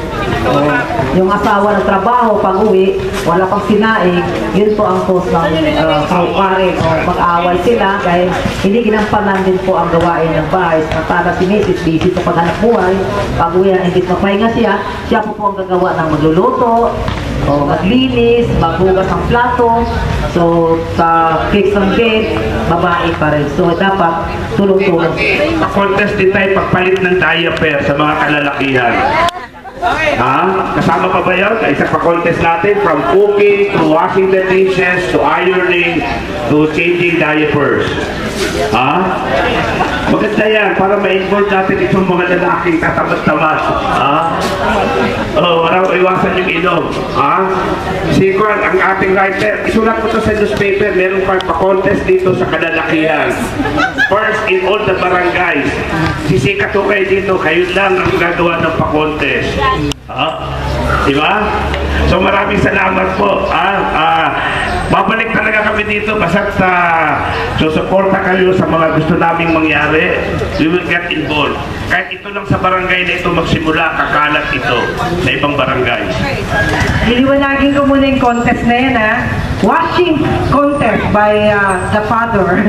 Yung asawa ng trabaho, pag uwi, wala pang sinaing, yun po ang cause ng kauparin o mag-aaway sila dahil hindi ginampanan din po ang gawain ng bahay. Samantala si Mrs. busy sa paghanap buhay, pag uwi ang hindi magpahinga siya po ang gagawa ng magluluto, o maglinis, maghugas ng plato. So, sa cakes ng gate, babae pa rin. So, dapat tulong-tulong. Contest din tayo pagpalit ng diaper sa mga kalalakihan. Kasama pa ba yun? Isa pa contest natin from cooking to washing the dishes to ironing to changing diapers. Maganda yan para ma-involve natin itong mga lalaking tatamad-tamad. Walang iwasan yung inom. Si Juan, ang ating writer, isulat mo ito sa newspaper, meron pa contest dito sa kalalakihan. First in all the barangays. Sisikat ko kayo dito, kayo lang ang gagawa ng pa-contest. Diba? So maraming salamat po. Babalik talaga kami dito basta susuporta kayo sa mga gusto naming mangyari. We will get involved. Kahit ito lang sa barangay na ito magsimula, kakalat ito sa ibang barangay. Iliwanagin ko muna yung contest na yan, Washing contest by the father.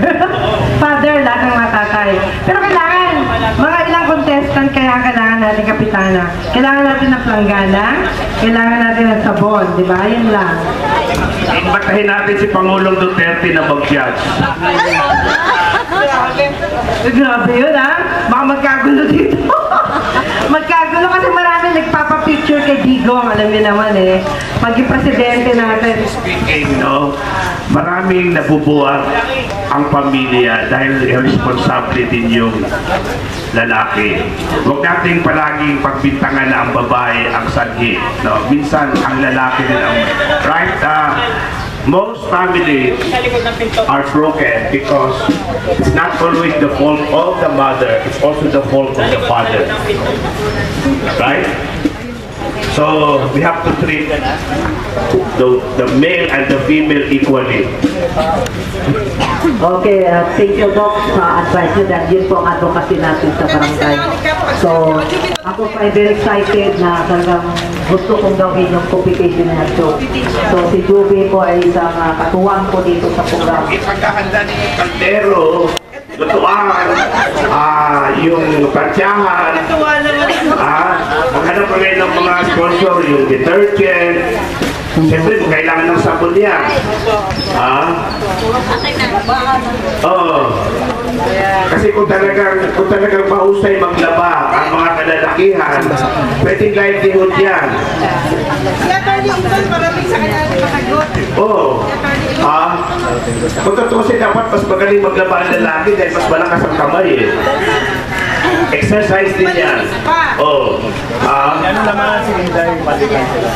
Father, lahat ng matatay. Pero kailangan, mga ilang contestant kaya kailangan natin, Kapitana. Kailangan natin ng planggana, kailangan natin ng sabon, di ba? Yan lang. Imbatahin natin si Pangulong Duterte na mag-judge. Grabe yun, Baka magkagulo dito. Magkagulo kasi marami nagpapapicture kay Digong. Alam niyo naman maging presidente natin. Speaking, maraming nabubuhat ang pamilya dahil responsable din yung lalaki. Huwag natin palaging pagbintangan na ang babae ang sanhi. Minsan ang lalaki din ang right. Most families are broken because it's not always the fault of the mother, it's also the fault of the father. Right? So we have to treat the male and the female equally. Okay, thank you, Doc, sa advice nyo dahil yun po ang advocacy natin sa barangay. So, ako pa ay very excited na talagang gusto kong gawin yung competition na ito. So, si Juby po ay isang katuwang po dito sa program. Ipagkahanda ni Caldero, lutuan, yung pantyahan, maghanap pa ngayon ng mga sponsor, yung detergent. Siyempre, kailangan ng sabon yan. Kasi kung talagang mahusay maglaba ang mga kalalakihan, pwedeng livelihood yan. Siya Tony Ungol, maraming sa kanya nakagot. Kung tutusin, dapat mas magaling maglaba ang lalaki dahil mas malakas ang kamay Exercise din yan. Ano naman si Linda yung malikan sila?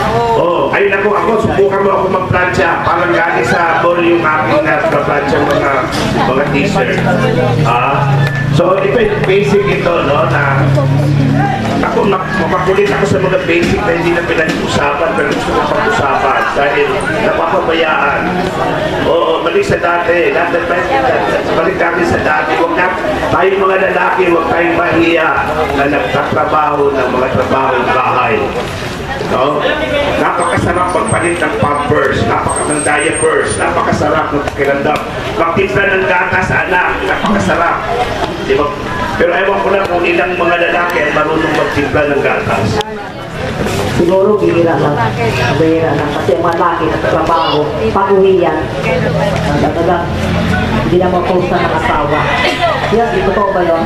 Ay naku, subukan mo ako mag-plancha. Parang galing sa ball yung aking na-plancha mga t-shirt. So ito yung basic ito, no, na ako mapakulit ako sa mga basic na hindi na pinag-usapan pero gusto ko pag-usapan dahil napapabayaan. Oo, balik sa dati, balik natin sa dati. Huwag na tayong mga lalaki, huwag tayong mahiya na nagtatrabaho ng mga trabaho ng bahay. No? Napakasarap magpalit ng pampers, napakasarap ng diapers, napakasarap ng pakiramdam. Magtimpla ng gata sa anak, napakasarap. Diba? Pero ewan ko lang kung ilang mga lalaki ay marunong magtimpla ng gatas. Siguro bihira lang. Bihira lang. Kasi ang malaki na trabaho, pag-uwiyan. Talagang hindi na mag-post ng asawa. Yes, totoo ba yun?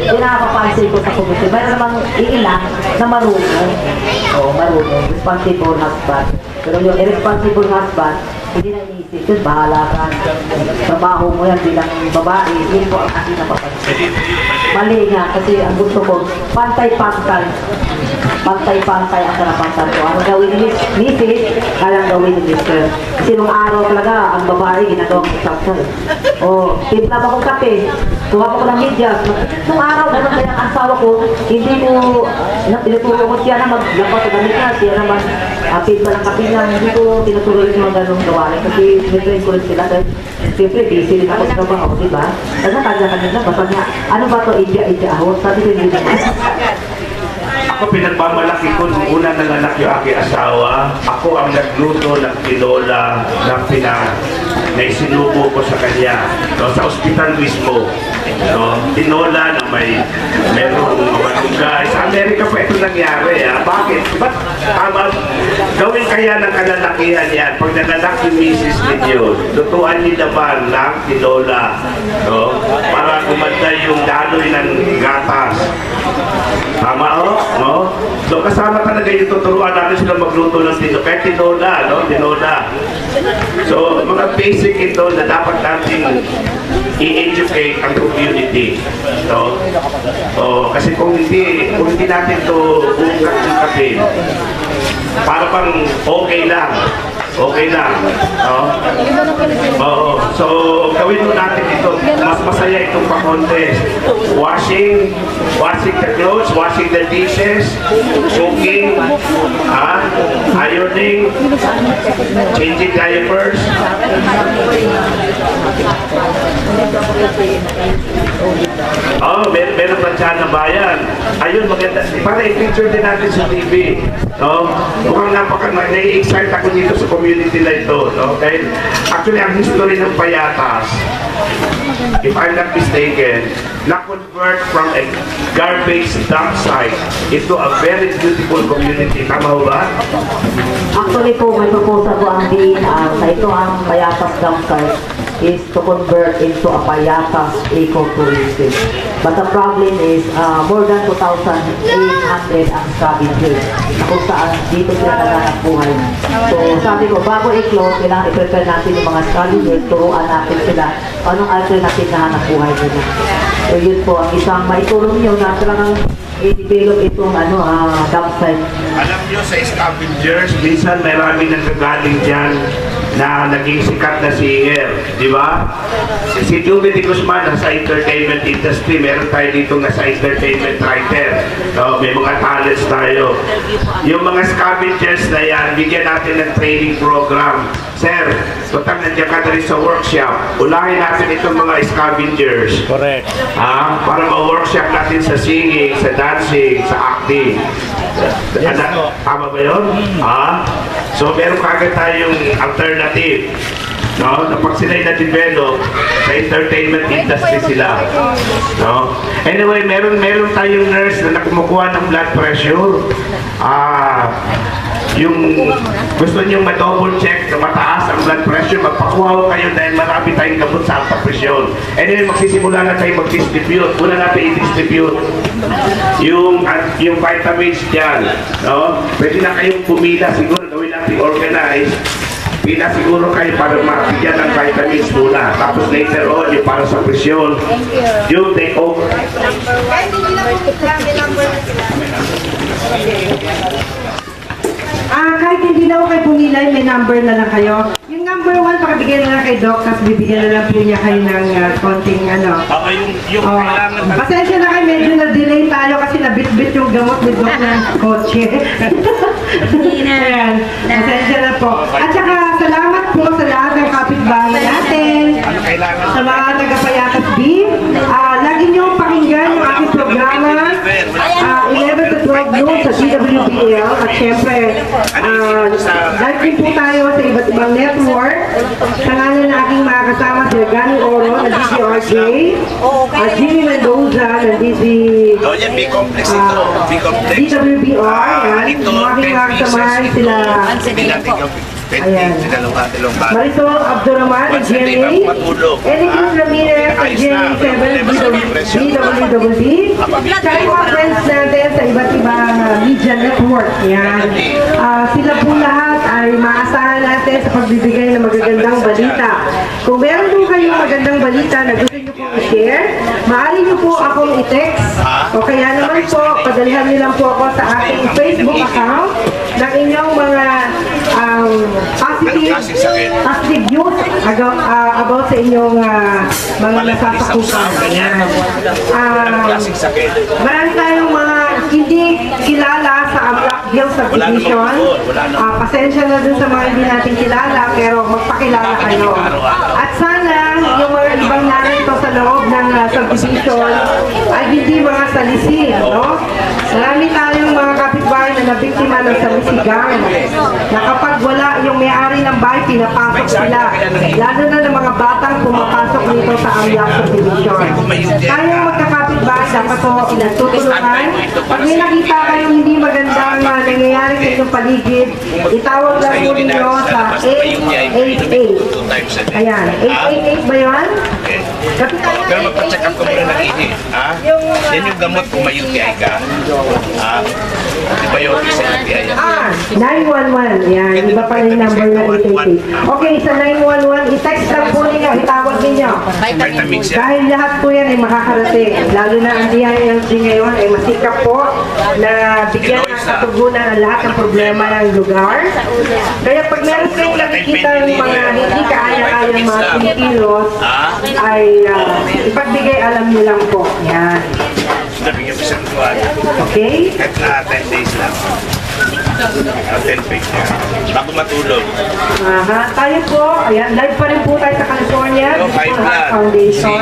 Hindi nakakapansin ko sa community. Mayroon namang iilan na marunong. Oo, marunong. Responsible husband. Pero yung irresponsible husband, hindi na iniisip yun, bahala ka. Trabaho mo yan bilang babae, yun po ang aking napapansin. Mali nga, kasi ang gusto ko, pantay-pantay. Pantay-pantay ang karapantan ko. Ano gawin ni Mrs., alang gawin ni Mr. Kasi nung araw talaga, ang babae ginagawang isang. O, timpla ba kong kape? Kuha pa ko ng medyas. Nung araw, ganun kaya ang asawa ko, hindi mo, tinuturo ko siya na maglapat sa gamit na, siya naman, timpla ng kape niya, hindi ko tinuturo yung mga ganung gawain. Kasi may ko rin sila, dahil siyempre, busy rin ako sa trabaho, diba? Kasi kanya-kanya na, basta niya, ano ba to, India ahos? Sabi ko, hindi naman. Ako pinagmamalaki ko nung una nanganak yung aking asawa. Ako ang nagluto ng tinola na isinubo ko sa kanya. No, sa ospital mismo. No, tinola na merong malunggay. Sa Amerika pa ito nangyari. Bakit? Ba't gawin kaya ng kalalakihan yan? Pag nanganak yung misis ninyo, lutuan niyo naman ng tinola. No, para gumanda yung daloy ng gatas. Tama o? No? So kasama talaga yung tuturuan natin sila magluto ng tinola. Kaya tinola, no? Tinola. So mga basic ito na dapat natin i-educate ang community. No? So, kasi kung hindi natin ito ungkat-ungkatin, para pang okay lang. Okay lang. No? Oo. So, gawin mo natin ito. Mas masaya itong pa-contest. Washing the clothes, washing the dishes, cooking, ironing, changing diapers. Oh, meron pa dyan na bayan. Ayun, maganda. Para i-picture din natin sa TV. No? Mukhang nai-excite ako dito sa community na ito. No? Dahil, actually, ang history ng Payatas, if I'm not mistaken, na-convert from a garbage dump site into a very beautiful community. Tama ho ba? Actually po, may proposal ko ang DIN sa ito ang Payatas dump site is to convert into a Payatas ecotourism. But the problem is more than 2,800 ang scavengers na kung saan dito sila naghanap buhay. So sabi ko, bago i-close, kailangan i-prepare natin yung mga scavengers, turuan natin sila anong alternative na hanap buhay nila. So yun po, ang isang maitulong nyo na talagang i-develop itong dump site. Alam nyo sa scavengers, minsan marami nanggagaling dyan na naging sikat na singer, di ba? Si Jubie de Guzman nasa entertainment industry, meron tayo dito nasa entertainment writer. So, may mga talents tayo. Yung mga scavengers na yan, bigyan natin ng training program. Sir, tutang nandiyan ka na rin sa workshop. Ulahin natin itong mga scavengers. Correct. Para ma-workshop natin sa singing, sa dancing, sa acting. Tama ba yun? So meron kagad tayong alternative. No? Na pag sila'y na-develop, sa entertainment industry sila. No? Anyway, meron tayong nurse na nakumukuha ng blood pressure. Yung gusto nyo ma-double check na mataas ang blood pressure, magpakuha ko kayo dahil marami tayong gamot sa alta presyon. Anyway, magsisimula na tayo mag-distribute. Una natin i-distribute yung vitamins dyan. No? Pwede na kayong pumila, siguro gawin natin organize. Pila siguro kayo para mabigyan ng vitamins muna. Tapos later on, yung para sa presyon, yung take over. Kahit hindi na ako kayo pumilay, may number na lang kayo. Yung number 1, pakibigyan na lang kay Doc, tapos bibigyan na lang po niya kayo ng konting ano. Okay, yung kailangan talaga. Pasensya na kayo, medyo na-delay tayo kasi nabit-bit yung gamot ni Doc ng kotse. Ayan, pasensya na po. At saka, salamat po sa lahat ng kapitbahay natin, sa mga taga-Payatas B. Lagi niyong pakinggan yung aking programa, 11 to 12 noon sa DWBL. At syempre, live din po tayo sa iba't ibang network. Sa ngalan na aking mga kasama, si Gani Oro, na DCRJ, Jimmy Mendoza, na DWBR, yan. Yung aking mga kasamahan sila, ayan, Marisol Abdurrahman, GMA, Elegant Ramirez, GMA 7, DWWD, tsaka yung mga friends natin sa iba't ibang media network. Yan. Sila po lahat ay maasahan natin sa pagbibigay ng magagandang balita. Kung meron po kayong magandang balita na gusto nyo pong i-share, maaari nyo po akong i-text o kaya naman po, padalihan nyo lang po ako sa aking Facebook account ng inyong mga positive news about sa inyong mga nasasakupan. Marami tayong mga hindi kilala sa Amlac Hills Subdivision. Pasensya na dun sa mga hindi natin kilala, pero magpakilala kayo. At sana yung mga ibang narito sa loob ng subdivision ay hindi mga salisi, no? Marami tayong mga kapitbahay na nabiktima ng salisigang na kapag wala yung may-ari ng bahay, pinapasok sila. Lalo na ng mga batang pumapasok dito sa Amlac Subdivision. Tayong magkakapitbahay, dapat po nagtutulungan. Pag may nakita kayong hindi magandang nangyayari sa inyong paligid, itawag lang po ninyo sa 888. Ayan, 888 ba yun? Pero magpa-check up ka muna ng ihi. Yan yung gamot kung may UTI ka. Di ba yung sa UTI? 911. Yan, iba pa yung number na 888. Okay, sa 911, i-text lang po ninyo, itawag ninyo. Vitamix yan. Dahil lahat po yan ay makakarating. Lalo na ang DILG ngayon ay masikap po na bigyan ng katugunan ang lahat ng problema ng lugar. Kaya pag meron kayong nakikita ng mga hindi kaaya-aya ng mga Pilipinos, ay ipagbigay alam nyo lang po. Yan. Nabigyan mo siyang buwan. Okay? Kahit na 10 days lang. 10 weeks yan. Bago matulog. Tayo po, ayan, live pa rin po tayo sa California, Foundation.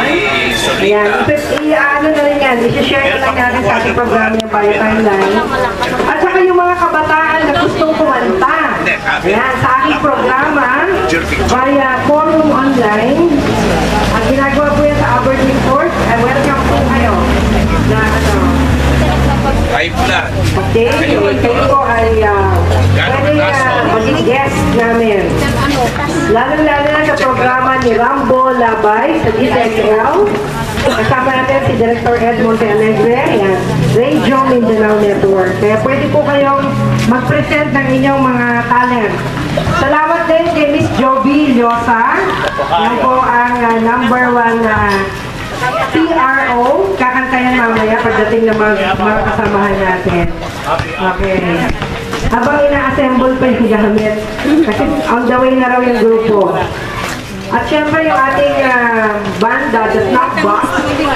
Ayan, i-ano na rin yan, i-share na lang natin sa ating programa yung Bio Timeline. At saka yung mga kabataan na gustong kumanta. Ayan, sa aking programa, via Forum Online, at ginagawa po yan sa Aberdeen Court, ay welcome po kayo. Na ano, Live na. okay, kayo po ay maging guest namin. Lalo-lalo na sa programa ni Rambo Labay sa DZL. Kasama natin si Director Ed Montealegre, Radio Mindanao Network. Kaya pwede po kayong mag-present ng inyong mga talent. Salamat din kay Miss Joby Lyosa. Yan po ang number 1 PRO, kakantayan mamaya pagdating ng mga kasamahan natin. Okay. Habang ina-assemble pa yung gamit, kasi on the way na raw yung grupo. At syempre yung ating banda, The Snapbox,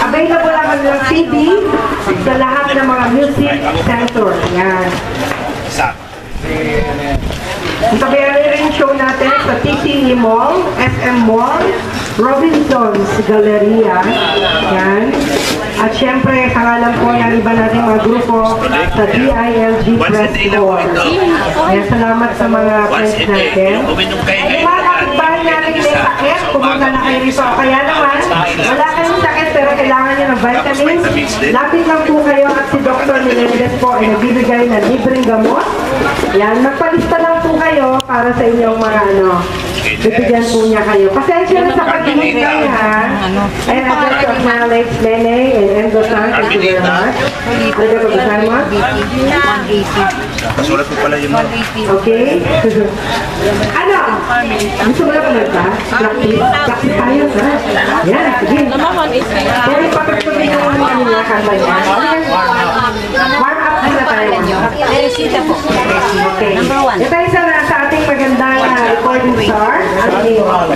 available naman ng CD sa lahat ng mga music center. Yan. Sabihan rin yung show natin sa TTE Mall, SM Mall, Robinson's Galleria. Yan. At syempre, kangalan po ng iba natin mga grupo sa DILG Press Corps. Yan, salamat sa mga friends natin. At mga kapitbahay natin may sakit, pumunta na kayo rito. Kaya naman, wala kayong sakit pero kailangan nyo ng vitamins. Lapit lang po kayo at si Dr. Melendez po ay nagbibigay ng libreng gamot. Yan, magpalista lang po kayo para sa inyong mga bibigyan po niya kayo. Pasensya na sa pag-ibigay ha. And I'd like to acknowledge Nene and Endosan. Thank you very much. Pwede ko basahin mo? Kasulat ko pala yung Okay. Ano? Gusto mo na kumanta? Practice tayo ha? Yan, sige. Pero ipapagpagin naman kanila kanta niya. Warm up muna tayo. Teresita po. Okay. Number 1. Ito isa na sa ating magandang recording star. Ano yun?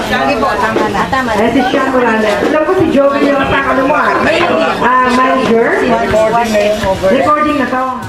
Hindi po, tama na. Tama na. Ayan si Sean Morales. Alam ko si Joey yung sa ano mo manager. Recording na to.